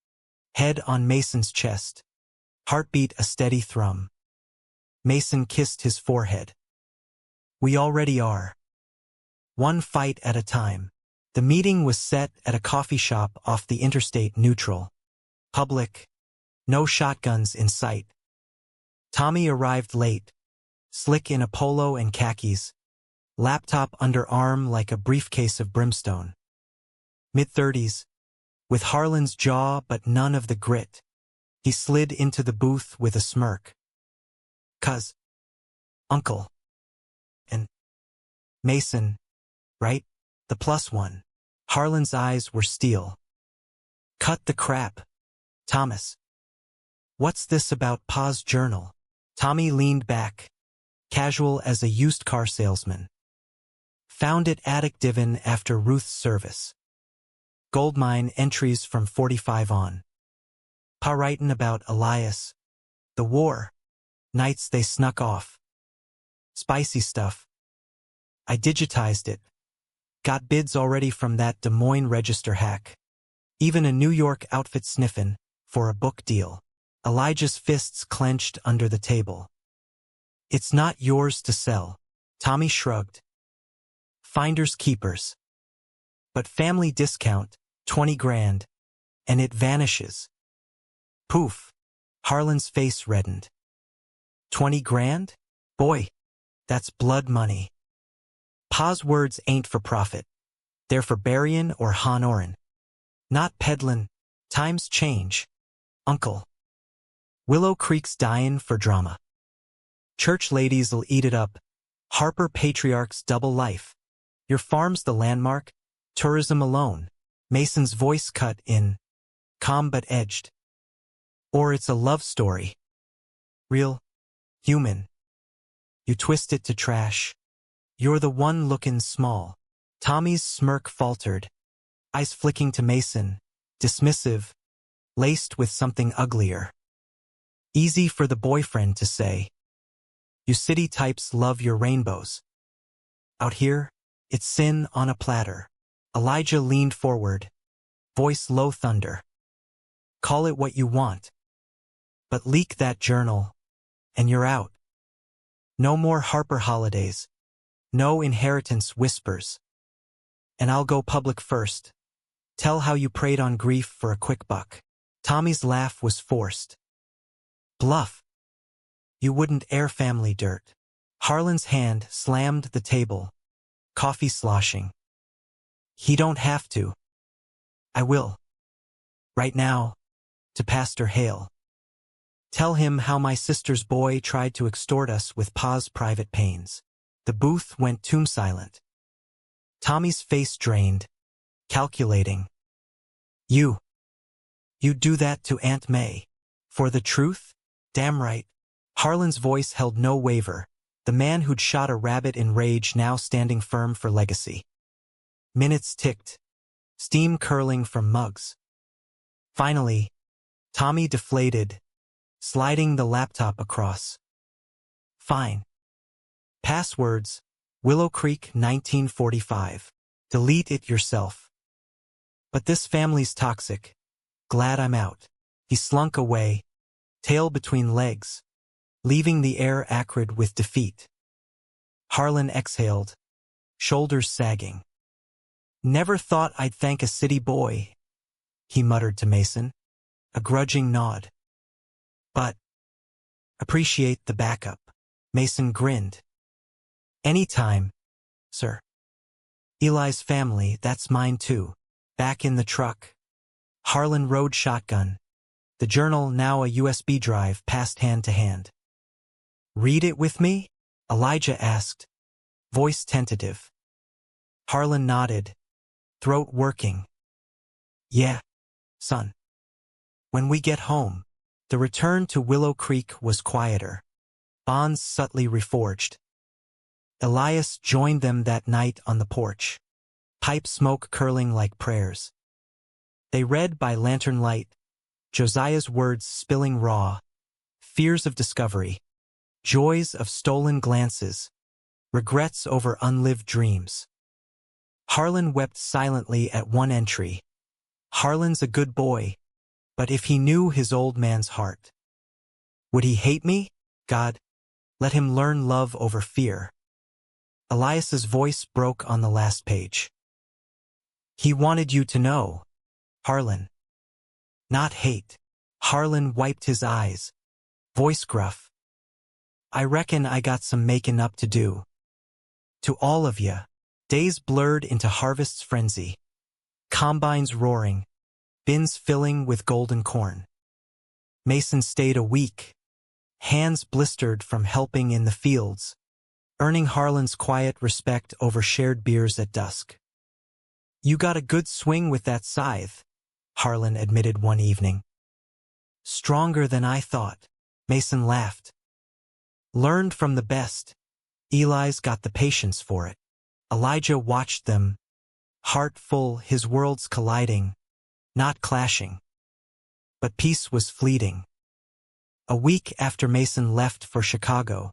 head on Mason's chest, heartbeat a steady thrum. Mason kissed his forehead. We already are. One fight at a time. The meeting was set at a coffee shop off the interstate neutral. Public. No shotguns in sight. Tommy arrived late, slick in a polo and khakis, laptop under arm like a briefcase of brimstone. Mid-30s, with Harlan's jaw but none of the grit, he slid into the booth with a smirk. "'Cause, Uncle. And Mason, right? The plus one." Harlan's eyes were steel. "Cut the crap, Thomas. What's this about Pa's journal?" Tommy leaned back, casual as a used car salesman. "Found it attic divin after Ruth's service. Goldmine entries from 45 on. Pa writin' about Elias. The war. Nights they snuck off. Spicy stuff. I digitized it. Got bids already from that Des Moines Register hack. Even a New York outfit sniffin' for a book deal." Elijah's fists clenched under the table. "It's not yours to sell." Tommy shrugged. "Finders keepers. But family discount, 20 grand, and it vanishes." Poof. Harlan's face reddened. 20 grand? Boy, that's blood money. Pa's words ain't for profit. They're for buryin' or honorin'. Not peddlin'. Times change. Uncle. Willow Creek's dyin' for drama. Church ladies'll eat it up. Harper patriarch's double life. Your farm's the landmark. Tourism alone. Mason's voice cut in, calm but edged. Or it's a love story. Real. Human. You twist it to trash. You're the one lookin' small. Tommy's smirk faltered, eyes flicking to Mason, dismissive, laced with something uglier. Easy for the boyfriend to say. You city types love your rainbows. Out here, it's sin on a platter. Elijah leaned forward, voice low thunder. Call it what you want. But leak that journal, and you're out. No more Harper holidays. No inheritance whispers. And I'll go public first. Tell how you preyed on grief for a quick buck. Tommy's laugh was forced. Bluff. You wouldn't air family dirt. Harlan's hand slammed the table, coffee sloshing. He don't have to. I will. Right now, to Pastor Hale. Tell him how my sister's boy tried to extort us with Pa's private pains. The booth went tomb silent. Tommy's face drained, calculating. You do that to Aunt May. For the truth? Damn right. Harlan's voice held no waver, the man who'd shot a rabbit in rage now standing firm for legacy. Minutes ticked, steam curling from mugs. Finally, Tommy deflated, sliding the laptop across. Fine. Passwords, Willow Creek 1945. Delete it yourself. But this family's toxic. Glad I'm out. He slunk away, tail between legs, leaving the air acrid with defeat. Harlan exhaled, shoulders sagging. Never thought I'd thank a city boy, he muttered to Mason, a grudging nod. But appreciate the backup. Mason grinned. Anytime, sir. Eli's family, that's mine too. Back in the truck. Harlan rode shotgun. The journal, now a USB drive, passed hand to hand. Read it with me? Elijah asked, voice tentative. Harlan nodded, throat working. Yeah, son. When we get home, the return to Willow Creek was quieter. Bonds subtly reforged. Elias joined them that night on the porch, pipe smoke curling like prayers. They read by lantern light, Josiah's words spilling raw, fears of discovery, joys of stolen glances, regrets over unlived dreams. Harlan wept silently at one entry. Harlan's a good boy, but if he knew his old man's heart. Would he hate me? God, let him learn love over fear. Elias's voice broke on the last page. He wanted you to know, Harlan. Not hate. Harlan wiped his eyes, voice gruff. I reckon I got some making up to do. To all of ya, days blurred into harvest's frenzy. Combines roaring, bins filling with golden corn. Mason stayed a week, hands blistered from helping in the fields, earning Harlan's quiet respect over shared beers at dusk. You got a good swing with that scythe, Harlan admitted one evening. Stronger than I thought, Mason laughed. Learned from the best. Eli's got the patience for it. Elijah watched them, heart full, his worlds colliding, not clashing. But peace was fleeting. A week after Mason left for Chicago,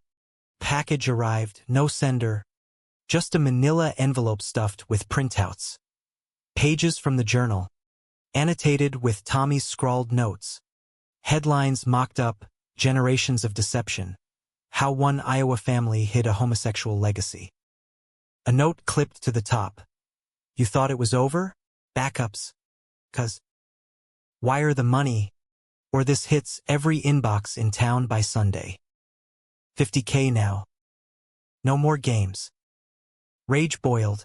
package arrived, no sender, just a manila envelope stuffed with printouts. Pages from the journal, annotated with Tommy's scrawled notes. Headlines mocked up, generations of deception. How one Iowa family hid a homosexual legacy. A note clipped to the top. You thought it was over? Backups. 'Cause wire the money, or this hits every inbox in town by Sunday. $50K now. No more games. Rage boiled,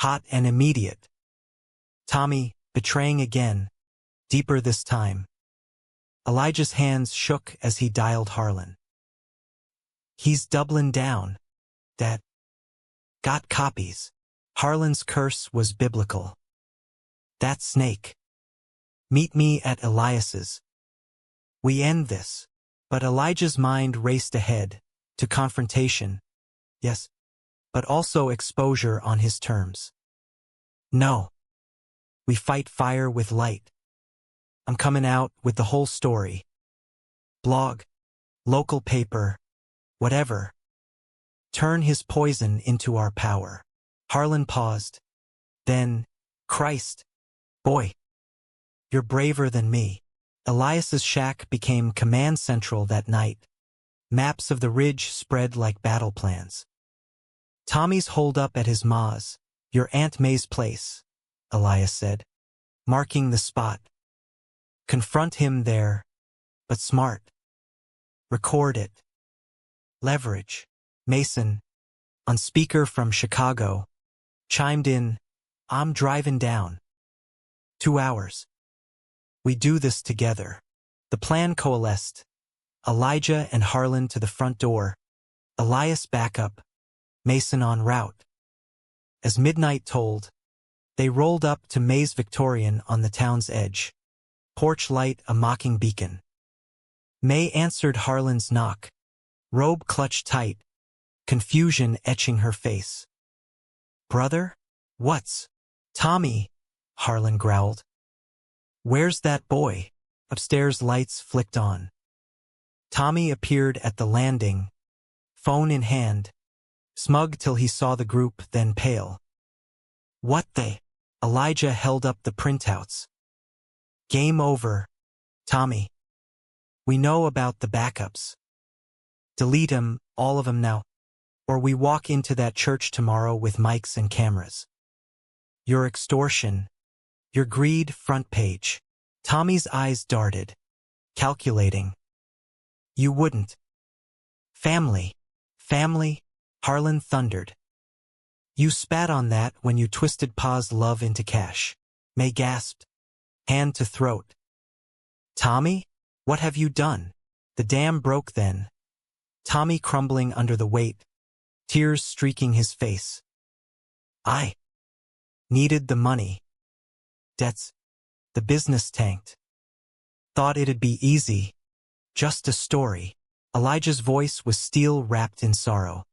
hot and immediate. Tommy, betraying again, deeper this time. Elijah's hands shook as he dialed Harlan. He's doubling down. Dad. Got copies. Harlan's curse was biblical. That snake. Meet me at Elias's. We end this. But Elijah's mind raced ahead, to confrontation. Yes, but also exposure on his terms. No. We fight fire with light. I'm coming out with the whole story. Blog, local paper, whatever. Turn his poison into our power. Harlan paused. Then, Christ, boy, you're braver than me. Elias's shack became command central that night. Maps of the ridge spread like battle plans. Tommy's holed up at his ma's, your Aunt May's place, Elias said, marking the spot. Confront him there, but smart. Record it. Leverage. Mason, on speaker from Chicago, chimed in, I'm driving down. 2 hours. We do this together. The plan coalesced. Elijah and Harlan to the front door, Elias backup, Mason en route. As midnight tolled, they rolled up to May's Victorian on the town's edge. Porch light a mocking beacon. May answered Harlan's knock, robe clutched tight, confusion etching her face. Brother? What's? Tommy, Harlan growled. Where's that boy? Upstairs lights flicked on. Tommy appeared at the landing, phone in hand, smug till he saw the group, then pale. What the? Elijah held up the printouts. Game over, Tommy. We know about the backups. Delete 'em, all of 'em now. Or we walk into that church tomorrow with mics and cameras. Your extortion. Your greed, front page. Tommy's eyes darted, calculating. You wouldn't. Family. Family, Harlan thundered. You spat on that when you twisted Pa's love into cash. May gasped, hand to throat. Tommy, what have you done? The dam broke then. Tommy crumbling under the weight, tears streaking his face. I needed the money. Debts. The business tanked. Thought it'd be easy. Just a story. Elijah's voice was steel wrapped in sorrow.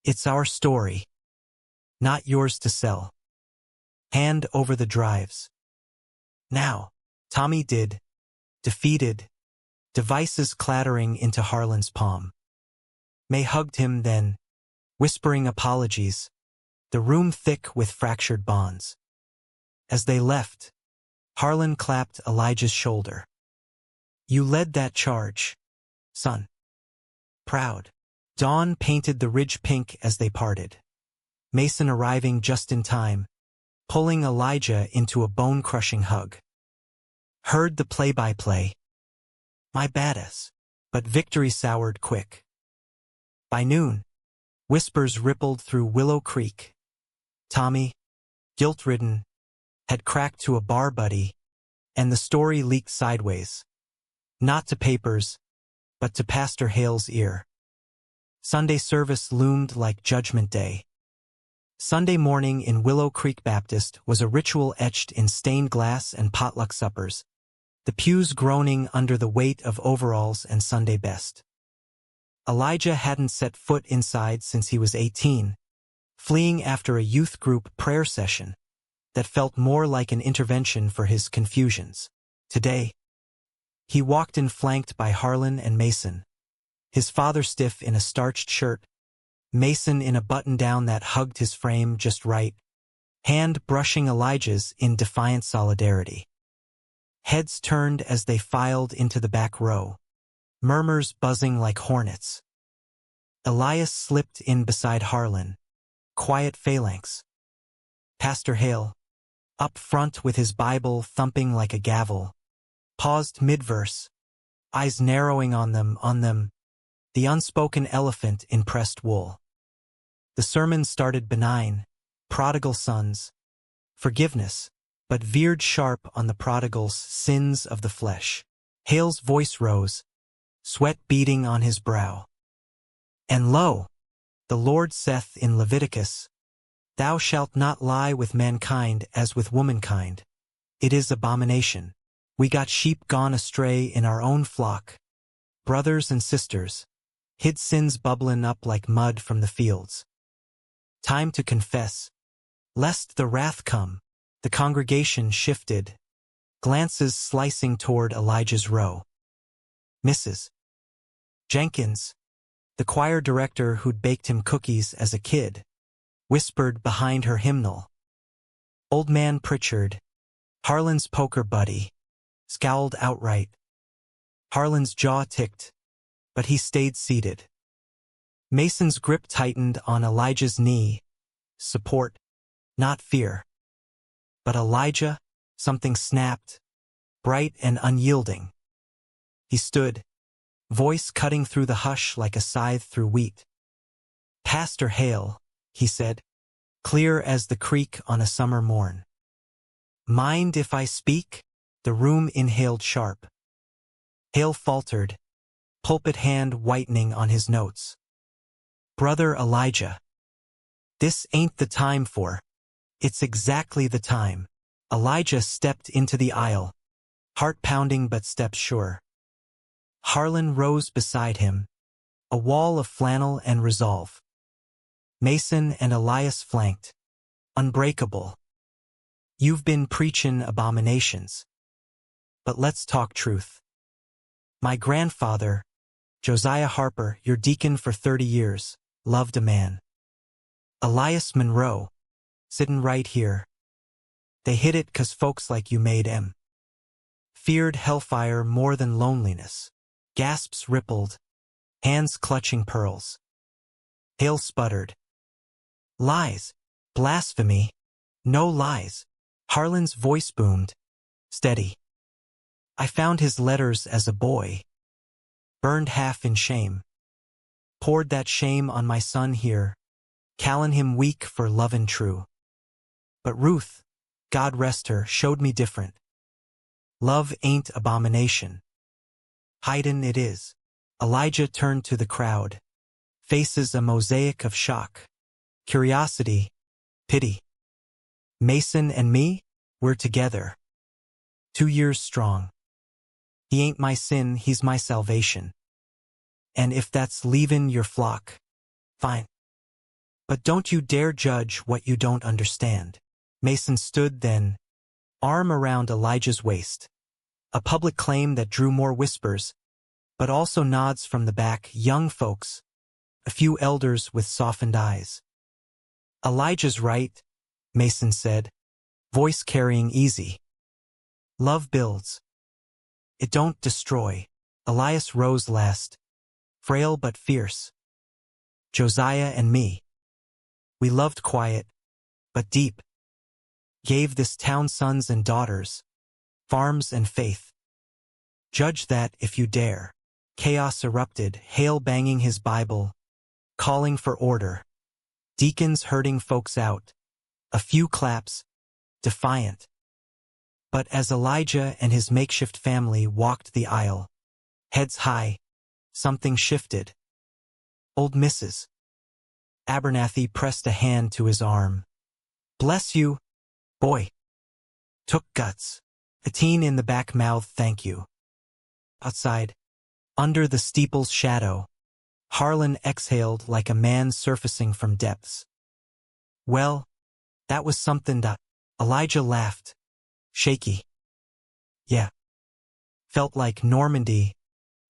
It's our story. Not yours to sell. Hand over the drives. Now, Tommy did. Defeated. Devices clattering into Harlan's palm. May hugged him then, whispering apologies, the room thick with fractured bonds. As they left, Harlan clapped Elijah's shoulder. You led that charge, son. Proud. Dawn painted the ridge pink as they parted. Mason arriving just in time, pulling Elijah into a bone-crushing hug. Heard the play-by-play. My badass. But victory soured quick. By noon, whispers rippled through Willow Creek. Tommy, guilt-ridden, had cracked to a bar buddy, and the story leaked sideways. Not to papers, but to Pastor Hale's ear. Sunday service loomed like Judgment Day. Sunday morning in Willow Creek Baptist was a ritual etched in stained glass and potluck suppers, the pews groaning under the weight of overalls and Sunday best. Elijah hadn't set foot inside since he was 18, fleeing after a youth group prayer session that felt more like an intervention for his confusions. Today, he walked in flanked by Harlan and Mason, his father stiff in a starched shirt, Mason in a button-down that hugged his frame just right, hand brushing Elijah's in defiant solidarity. Heads turned as they filed into the back row, murmurs buzzing like hornets. Elias slipped in beside Harlan, quiet phalanx. Pastor Hale, up front with his Bible thumping like a gavel, paused mid-verse, eyes narrowing on them, the unspoken elephant in pressed wool. The sermon started benign, prodigal sons, forgiveness, but veered sharp on the prodigal's sins of the flesh. Hale's voice rose, sweat beading on his brow. And lo, the Lord saith in Leviticus, Thou shalt not lie with mankind as with womankind. It is abomination. We got sheep gone astray in our own flock. Brothers and sisters, hid sins bubblin' up like mud from the fields. Time to confess, lest the wrath come. The congregation shifted, glances slicing toward Elijah's row. Mrs. Jenkins, the choir director who'd baked him cookies as a kid, whispered behind her hymnal. Old man Pritchard, Harlan's poker buddy, scowled outright. Harlan's jaw ticked, but he stayed seated. Mason's grip tightened on Elijah's knee. Support, not fear. But Elijah, something snapped, bright and unyielding. He stood, voice cutting through the hush like a scythe through wheat. Pastor Hale, he said, clear as the creek on a summer morn. Mind if I speak? The room inhaled sharp. Hale faltered, pulpit hand whitening on his notes. Brother Elijah. This ain't the time for. It's exactly the time. Elijah stepped into the aisle, heart pounding but steps sure. Harlan rose beside him, a wall of flannel and resolve. Mason and Elias flanked, unbreakable. You've been preachin' abominations. But let's talk truth. My grandfather, Josiah Harper, your deacon for 30 years, loved a man. Elias Monroe, sittin' right here. They hid it 'cause folks like you made 'em. Feared hellfire more than loneliness. Gasps rippled, hands clutching pearls. Hale sputtered. Lies. Blasphemy. No lies. Harlan's voice boomed. Steady. I found his letters as a boy. Burned half in shame. Poured that shame on my son here, callin' him weak for lovin' true. But Ruth, God rest her, showed me different. Love ain't abomination. Hidin' it is. Elijah turned to the crowd. Faces a mosaic of shock. Curiosity. Pity. Mason and me, we're together. 2 years strong. He ain't my sin, he's my salvation. And if that's leavin' your flock, fine. But don't you dare judge what you don't understand. Mason stood then, arm around Elijah's waist. A public claim that drew more whispers, but also nods from the back, young folks, a few elders with softened eyes. Elijah's right, Mason said, voice carrying easy. Love builds. It don't destroy. Elias rose last, frail but fierce. Josiah and me. We loved quiet, but deep. Gave this town sons and daughters, farms and faith. Judge that if you dare. Chaos erupted, Hale banging his Bible, calling for order. Deacons herding folks out. A few claps, defiant. But as Elijah and his makeshift family walked the aisle, heads high, something shifted. Old Mrs. Abernathy pressed a hand to his arm. Bless you, boy. Took guts. A teen in the back mouthed thank you. Outside, under the steeple's shadow, Harlan exhaled like a man surfacing from depths. Well, that was something. Elijah laughed. Shaky. Yeah. Felt like Normandy.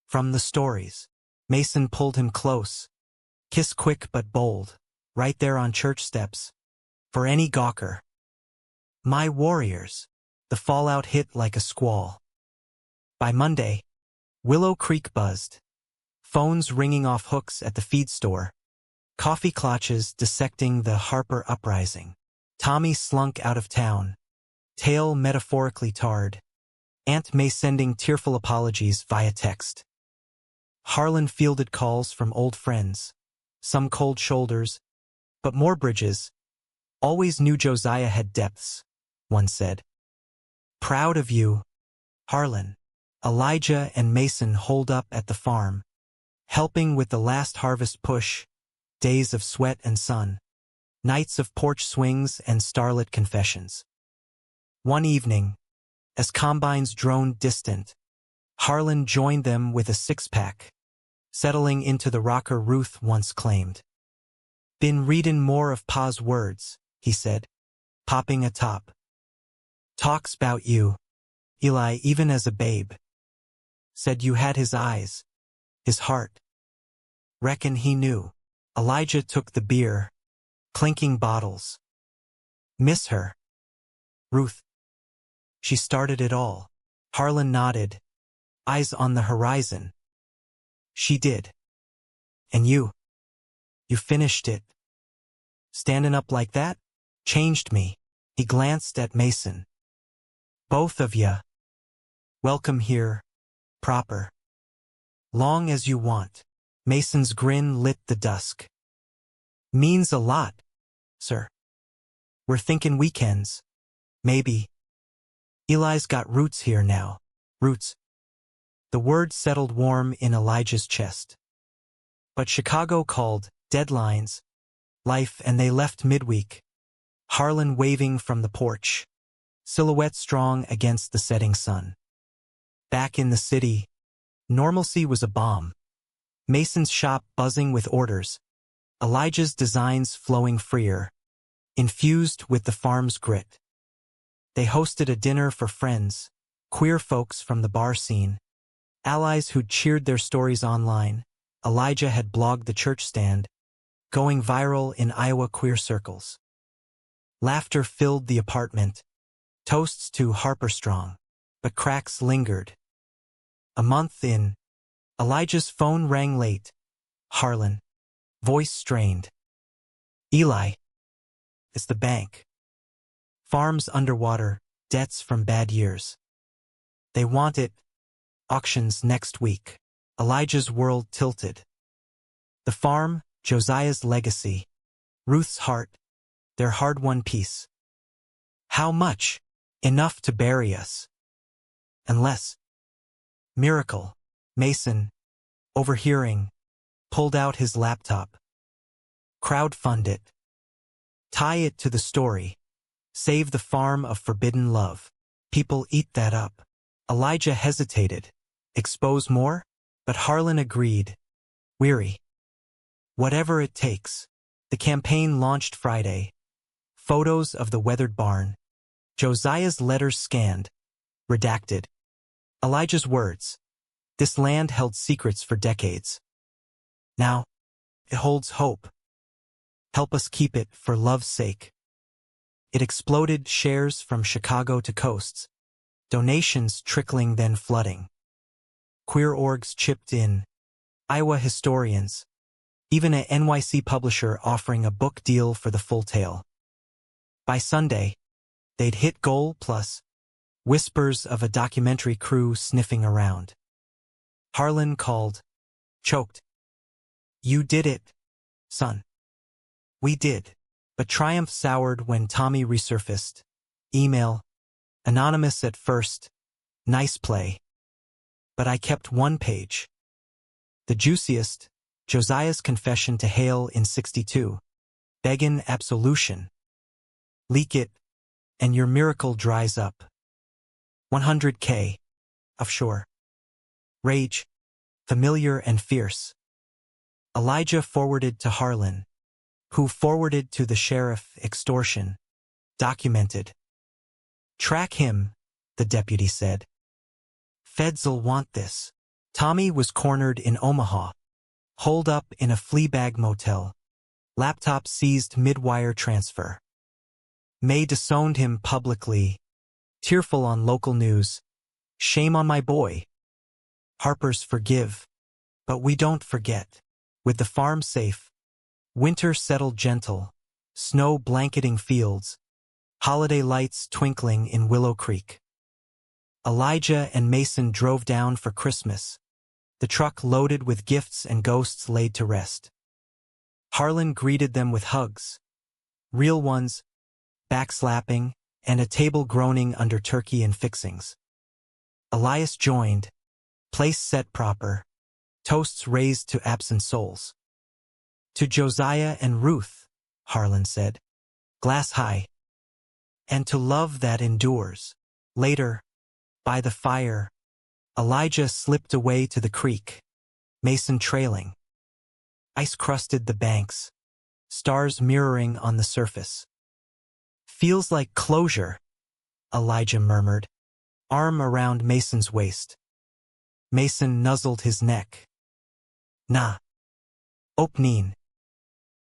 From the stories. Mason pulled him close. Kiss quick but bold. Right there on church steps. For any gawker. My warriors. The fallout hit like a squall. By Monday, Willow Creek buzzed. Phones ringing off hooks at the feed store. Coffee clutches dissecting the Harper uprising. Tommy slunk out of town. Tail metaphorically tarred. Aunt May sending tearful apologies via text. Harlan fielded calls from old friends. Some cold shoulders, but more bridges. Always knew Josiah had depths, one said. Proud of you, Harlan. Elijah and Mason holed up at the farm, helping with the last harvest push, days of sweat and sun, nights of porch swings and starlit confessions. One evening, as combines droned distant, Harlan joined them with a six-pack, settling into the rocker Ruth once claimed. Been readin' more of Pa's words, he said, popping a top. Talks 'bout you, Eli, even as a babe. Said you had his eyes, his heart. Reckon he knew. Elijah took the beer, clinking bottles. Miss her. Ruth. She started it all. Harlan nodded, eyes on the horizon. She did. And you finished it. Standing up like that? Changed me. He glanced at Mason. Both of ya. Welcome here. Proper. Long as you want. Mason's grin lit the dusk. Means a lot, sir. We're thinking weekends. Maybe. Eli's got roots here now. Roots. The word settled warm in Elijah's chest. But Chicago called, deadlines, life, and they left midweek. Harlan waving from the porch, silhouette strong against the setting sun. Back in the city, normalcy was a bomb. Mason's shop buzzing with orders, Elijah's designs flowing freer, infused with the farm's grit. They hosted a dinner for friends, queer folks from the bar scene, allies who'd cheered their stories online. Elijah had blogged the church stand, going viral in Iowa queer circles. Laughter filled the apartment, toasts to Harper Strong, but cracks lingered. A month in, Elijah's phone rang late. Harlan, voice strained. Eli, it's the bank. Farms underwater, debts from bad years. They want it. Auctions next week. Elijah's world tilted. The farm, Josiah's legacy. Ruth's heart, their hard-won peace. How much? Enough to bury us. Unless. Miracle. Mason, overhearing, pulled out his laptop. Crowdfund it. Tie it to the story. Save the farm of forbidden love. People eat that up. Elijah hesitated. Expose more? But Harlan agreed. Weary. Whatever it takes. The campaign launched Friday. Photos of the weathered barn. Josiah's letters scanned. Redacted. Elijah's words. This land held secrets for decades. Now, it holds hope. Help us keep it for love's sake. It exploded, shares from Chicago to coasts. Donations trickling, then flooding. Queer orgs chipped in. Iowa historians. Even a NYC publisher offering a book deal for the full tale. By Sunday, they'd hit goal plus whispers of a documentary crew sniffing around. Harlan called. Choked. You did it, son. We did. But triumph soured when Tommy resurfaced. Email. Anonymous at first. Nice play. But I kept one page. The juiciest, Josiah's confession to Hale in 62. Beggin' absolution. Leak it, and your miracle dries up. 100K. Offshore. Rage. Familiar and fierce. Elijah forwarded to Harlan, who forwarded to the sheriff. Extortion. Documented. Track him, the deputy said. Feds'll want this. Tommy was cornered in Omaha. Holed up in a Fleabag motel. Laptop seized mid-wire transfer. May disowned him publicly. Tearful on local news. Shame on my boy. Harper's forgive. But we don't forget. With the farm safe. Winter settled gentle. Snow blanketing fields. Holiday lights twinkling in Willow Creek. Elijah and Mason drove down for Christmas. The truck loaded with gifts and ghosts laid to rest. Harlan greeted them with hugs. Real ones, backslapping, and a table groaning under turkey and fixings. Elias joined, place set proper, toasts raised to absent souls. To Josiah and Ruth, Harlan said, glass high. And to love that endures. Later, by the fire, Elijah slipped away to the creek, Mason trailing. Ice crusted the banks, stars mirroring on the surface. Feels like closure, Elijah murmured, arm around Mason's waist. Mason nuzzled his neck. Nah. Opening.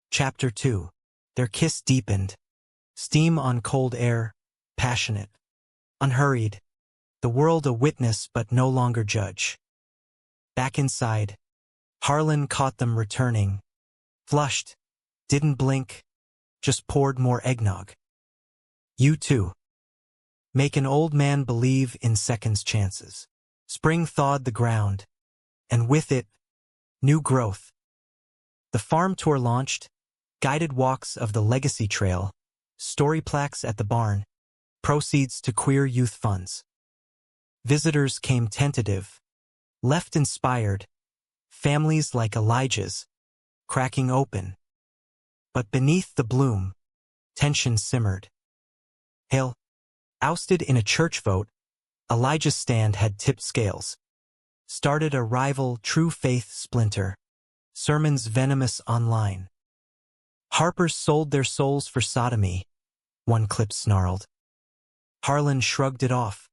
Chapter 2. Their kiss deepened. Steam on cold air, passionate. Unhurried. The world a witness but no longer judge. Back inside, Harlan caught them returning. Flushed. Didn't blink. Just poured more eggnog. You too. Make an old man believe in seconds chances. Spring thawed the ground. And with it, new growth. The farm tour launched. Guided walks of the Legacy Trail. Story plaques at the barn. Proceeds to queer youth funds. Visitors came tentative. Left inspired. Families like Elijah's. Cracking open. But beneath the bloom, tension simmered. Hale. Ousted in a church vote, Elijah's stand had tipped scales. Started a rival true faith splinter. Sermons venomous online. Harpers sold their souls for sodomy, one clip snarled. Harlan shrugged it off,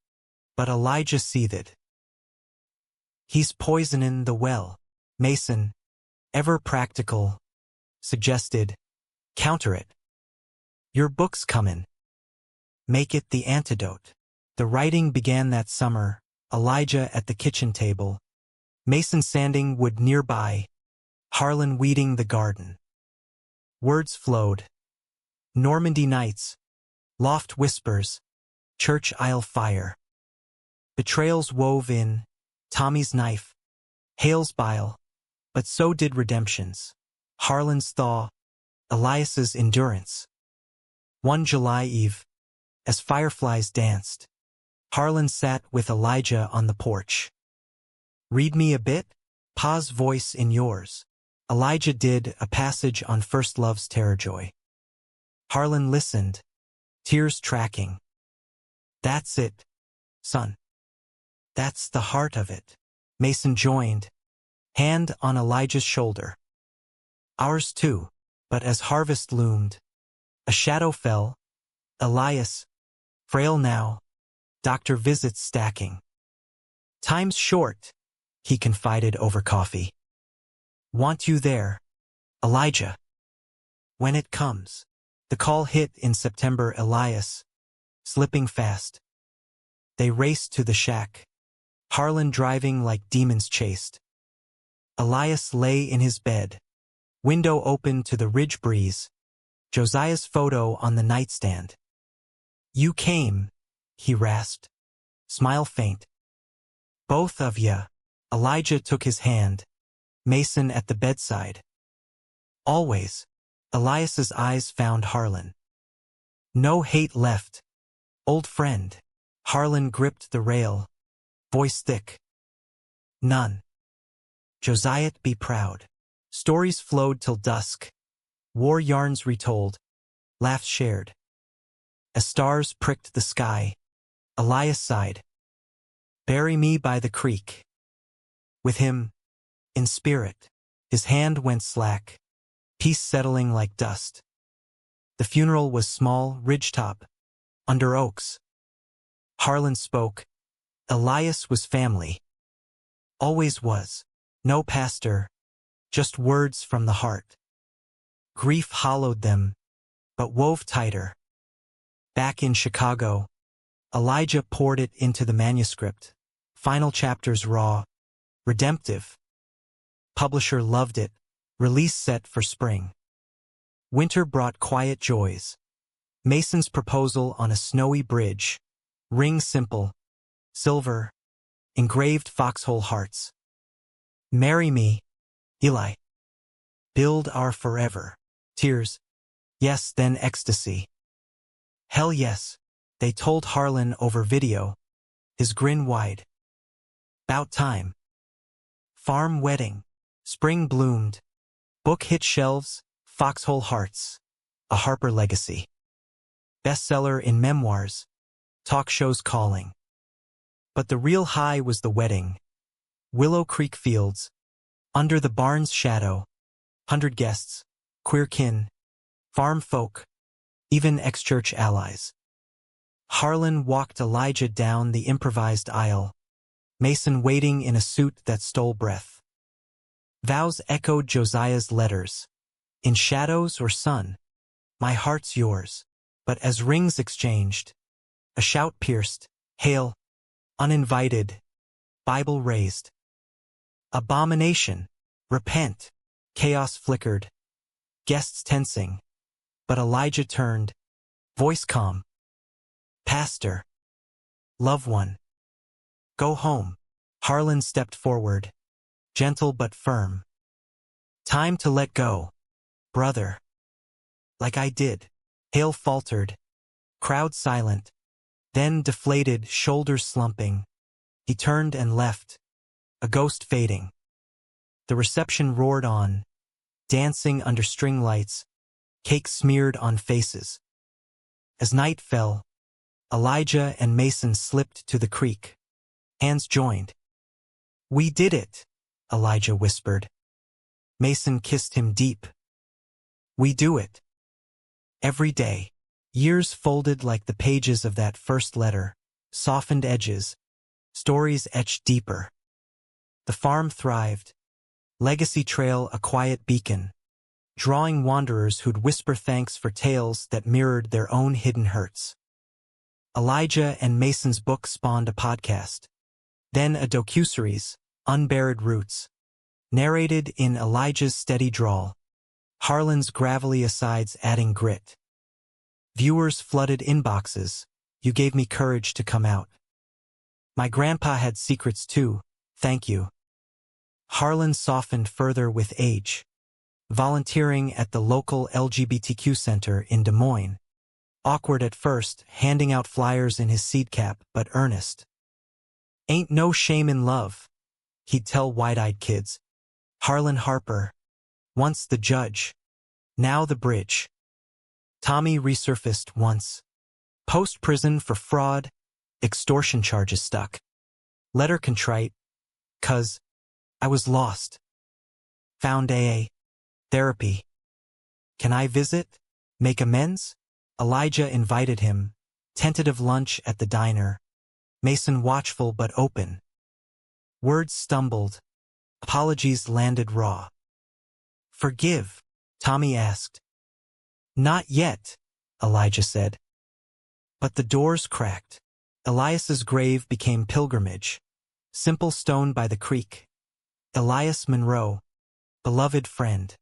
but Elijah seethed. He's poisonin' the well. Mason, ever practical, suggested, counter it. Your book's comin'. Make it the antidote. The writing began that summer, Elijah at the kitchen table, Mason sanding wood nearby, Harlan weeding the garden. Words flowed. Normandy nights, loft whispers, church aisle fire. Betrayals wove in, Tommy's knife, Hale's bile, but so did redemptions. Harlan's thaw, Elias's endurance. One July eve, as fireflies danced, Harlan sat with Elijah on the porch. Read me a bit? Pa's voice in yours. Elijah did a passage on first love's terrorjoy. Harlan listened, tears tracking. That's it, son. That's the heart of it. Mason joined, hand on Elijah's shoulder. Ours too, but as harvest loomed, a shadow fell. Elias, frail now, doctor visits stacking. Time's short, he confided over coffee. Want you there, Elijah. When it comes. The call hit in September. Elias, slipping fast. They raced to the shack, Harlan driving like demons chased. Elias lay in his bed, window open to the ridge breeze, Josiah's photo on the nightstand. You came, he rasped, smile faint. Both of ya. Elijah took his hand, Mason at the bedside. Always. Elias's eyes found Harlan. No hate left. Old friend. Harlan gripped the rail, voice thick. None. Josiah be proud. Stories flowed till dusk. War yarns retold, laughs shared. As stars pricked the sky, Elias sighed. Bury me by the creek. With him, in spirit, his hand went slack, peace settling like dust. The funeral was small, ridgetop, under oaks. Harlan spoke. Elias was family. Always was. No pastor, just words from the heart. Grief hollowed them, but wove tighter. Back in Chicago, Elijah poured it into the manuscript. Final chapters raw, redemptive. Publisher loved it, release set for spring. Winter brought quiet joys. Mason's proposal on a snowy bridge, ring simple, silver, engraved foxhole hearts. Marry me, Eli. Build our forever. Tears. Yes, then ecstasy. Hell yes, they told Harlan over video, his grin wide. 'Bout time. Farm wedding. Spring bloomed. Book hit shelves, Foxhole Hearts. A Harper legacy. Bestseller in memoirs. Talk shows calling. But the real high was the wedding. Willow Creek Fields. Under the barn's shadow. 100 guests. Queer kin. Farm folk. Even ex-church allies. Harlan walked Elijah down the improvised aisle. Mason waiting in a suit that stole breath. Vows echoed Josiah's letters. In shadows or sun, my heart's yours. But as rings exchanged, a shout pierced, hail, uninvited, Bible raised. Abomination, repent, chaos flickered, guests tensing. But Elijah turned, voice calm. Pastor, loved one, go home. Harlan stepped forward, gentle but firm. Time to let go, brother. Like I did. Hale faltered, crowd silent, then deflated, shoulders slumping. He turned and left, a ghost fading. The reception roared on, dancing under string lights, cake smeared on faces. As night fell, Elijah and Mason slipped to the creek. Hands joined. We did it, Elijah whispered. Mason kissed him deep. We do it. Every day. Years folded like the pages of that first letter, softened edges, stories etched deeper. The farm thrived, legacy trail a quiet beacon, drawing wanderers who'd whisper thanks for tales that mirrored their own hidden hurts. Elijah and Mason's book spawned a podcast, then a docuseries, Unburied Roots, narrated in Elijah's steady drawl, Harlan's gravelly asides adding grit. Viewers flooded inboxes. You gave me courage to come out. My grandpa had secrets too, thank you. Harlan softened further with age, volunteering at the local LGBTQ center in Des Moines. Awkward at first, handing out flyers in his seed cap, but earnest. Ain't no shame in love, he'd tell wide-eyed kids. Harlan Harper, once the judge, now the bridge. Tommy resurfaced once. Post-prison for fraud, extortion charges stuck. Letter contrite, 'cause I was lost. Found AA. Therapy. Can I visit? Make amends? Elijah invited him. Tentative lunch at the diner. Mason watchful but open. Words stumbled. Apologies landed raw. Forgive? Tommy asked. Not yet, Elijah said. But the doors cracked. Elias's grave became pilgrimage. Simple stone by the creek. Elias Monroe, beloved friend.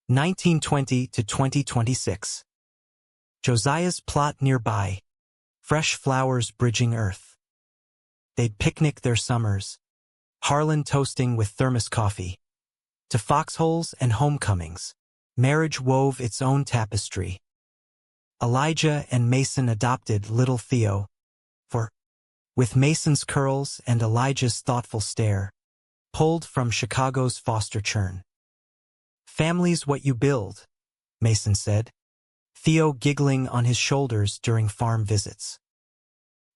1920 to 2026. Josiah's plot nearby. Fresh flowers bridging earth. They'd picnic their summers. Harlan toasting with thermos coffee. To foxholes and homecomings. Marriage wove its own tapestry. Elijah and Mason adopted little Theo. For, with Mason's curls and Elijah's thoughtful stare, pulled from Chicago's foster churn. Family's what you build, Mason said. Theo giggling on his shoulders during farm visits.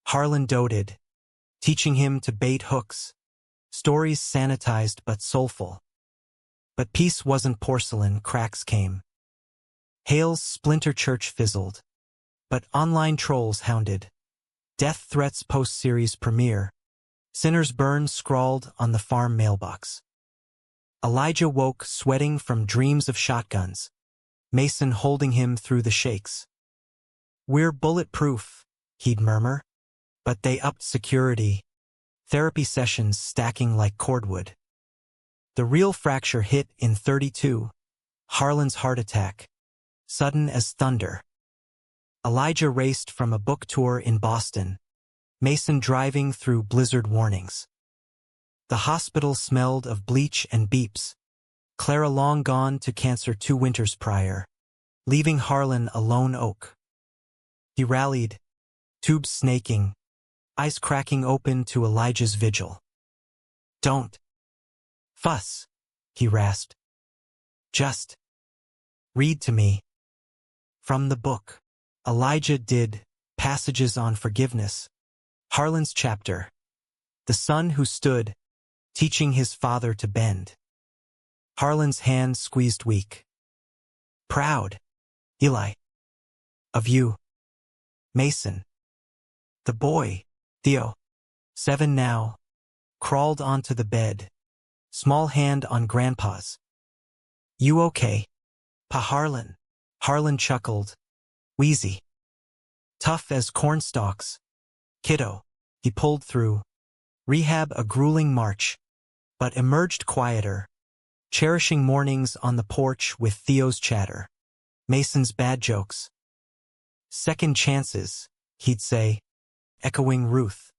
Harlan doted, teaching him to bait hooks, stories sanitized but soulful. But peace wasn't porcelain, cracks came. Hale's splinter church fizzled, but online trolls hounded. Death threats post-series premiere. Sinners burn scrawled on the farm mailbox. Elijah woke sweating from dreams of shotguns, Mason holding him through the shakes. We're bulletproof, he'd murmur, but they upped security, therapy sessions stacking like cordwood. The real fracture hit in 32, Harlan's heart attack, sudden as thunder. Elijah raced from a book tour in Boston, Mason driving through blizzard warnings. The hospital smelled of bleach and beeps, Clara long gone to cancer 2 winters prior, leaving Harlan a lone oak. He rallied, tubes snaking, eyes cracking open to Elijah's vigil. Don't fuss, he rasped. Just read to me. From the book. Elijah did, passages on forgiveness. Harlan's chapter. The son who stood, teaching his father to bend. Harlan's hand squeezed weak. Proud, Eli. Of you. Mason. The boy, Theo, 7 now, crawled onto the bed, small hand on Grandpa's. You okay? Pa Harlan. Harlan chuckled, wheezy. Tough as cornstalks. Kiddo, he pulled through. Rehab a grueling march, but emerged quieter, cherishing mornings on the porch with Theo's chatter. Mason's bad jokes. Second chances, he'd say, echoing Ruth.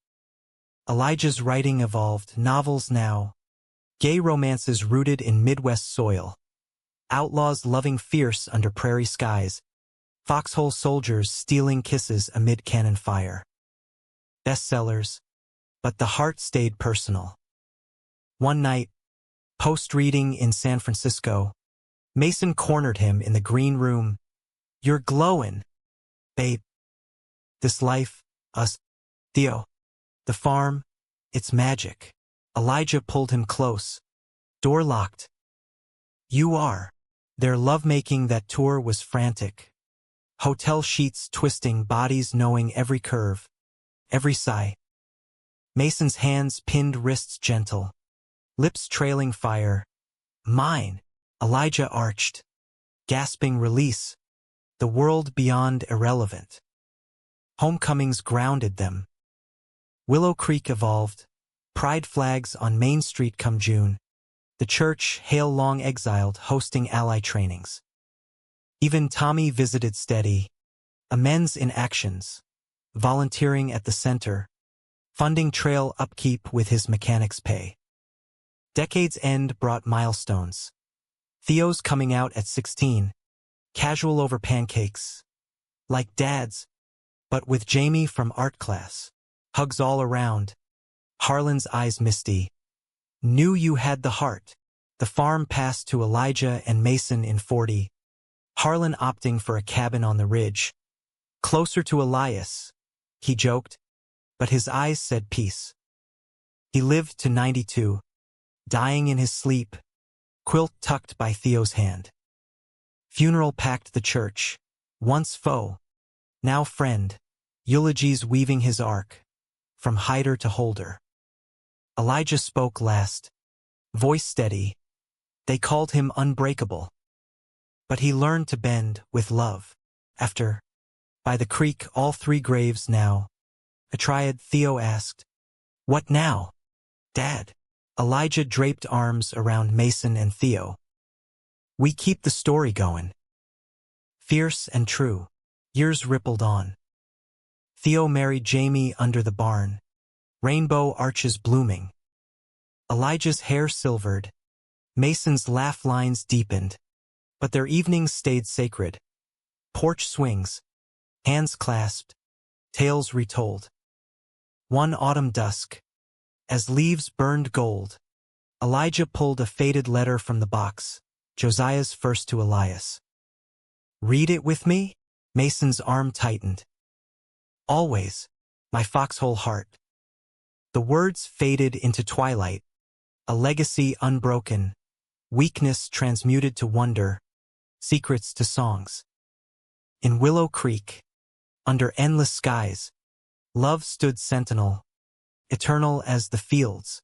Elijah's writing evolved, novels now. Gay romances rooted in Midwest soil. Outlaws loving fierce under prairie skies. Foxhole soldiers stealing kisses amid cannon fire. Bestsellers, but the heart stayed personal. One night, post-reading in San Francisco, Mason cornered him in the green room. You're glowin', babe. This life, us, Theo. The farm, it's magic. Elijah pulled him close. Door locked. You are. Their lovemaking that tour was frantic. Hotel sheets twisting, bodies knowing every curve, every sigh. Mason's hands pinned wrists gentle, lips trailing fire. Mine, Elijah arched, gasping release, the world beyond irrelevant. Homecomings grounded them. Willow Creek evolved, pride flags on Main Street come June. The church, hail long exiled, hosting ally trainings. Even Tommy visited steady, amends in actions, volunteering at the center, funding trail upkeep with his mechanics pay. Decade's end brought milestones. Theo's coming out at 16, casual over pancakes, like dad's, but with Jamie from art class. Hugs all around. Harlan's eyes misty. Knew you had the heart. The farm passed to Elijah and Mason in 40. Harlan opting for a cabin on the ridge. Closer to Elias, he joked, but his eyes said peace. He lived to 92, dying in his sleep, quilt tucked by Theo's hand. Funeral packed the church, once foe, now friend, eulogies weaving his arc, from hider to holder. Elijah spoke last, voice steady. They called him unbreakable. But he learned to bend with love. After, by the creek, all three graves now. A triad, Theo asked, "What now, Dad?" Elijah draped arms around Mason and Theo. "We keep the story going." Fierce and true, years rippled on. Theo married Jamie under the barn, rainbow arches blooming. Elijah's hair silvered, Mason's laugh lines deepened, but their evenings stayed sacred. Porch swings, hands clasped, tales retold. One autumn dusk, as leaves burned gold, Elijah pulled a faded letter from the box, Josiah's first to Elias. "Read it with me?" Mason's arm tightened. "Always, my foxhole heart." The words faded into twilight, a legacy unbroken, weakness transmuted to wonder, secrets to songs. In Willow Creek, under endless skies, love stood sentinel, eternal as the fields,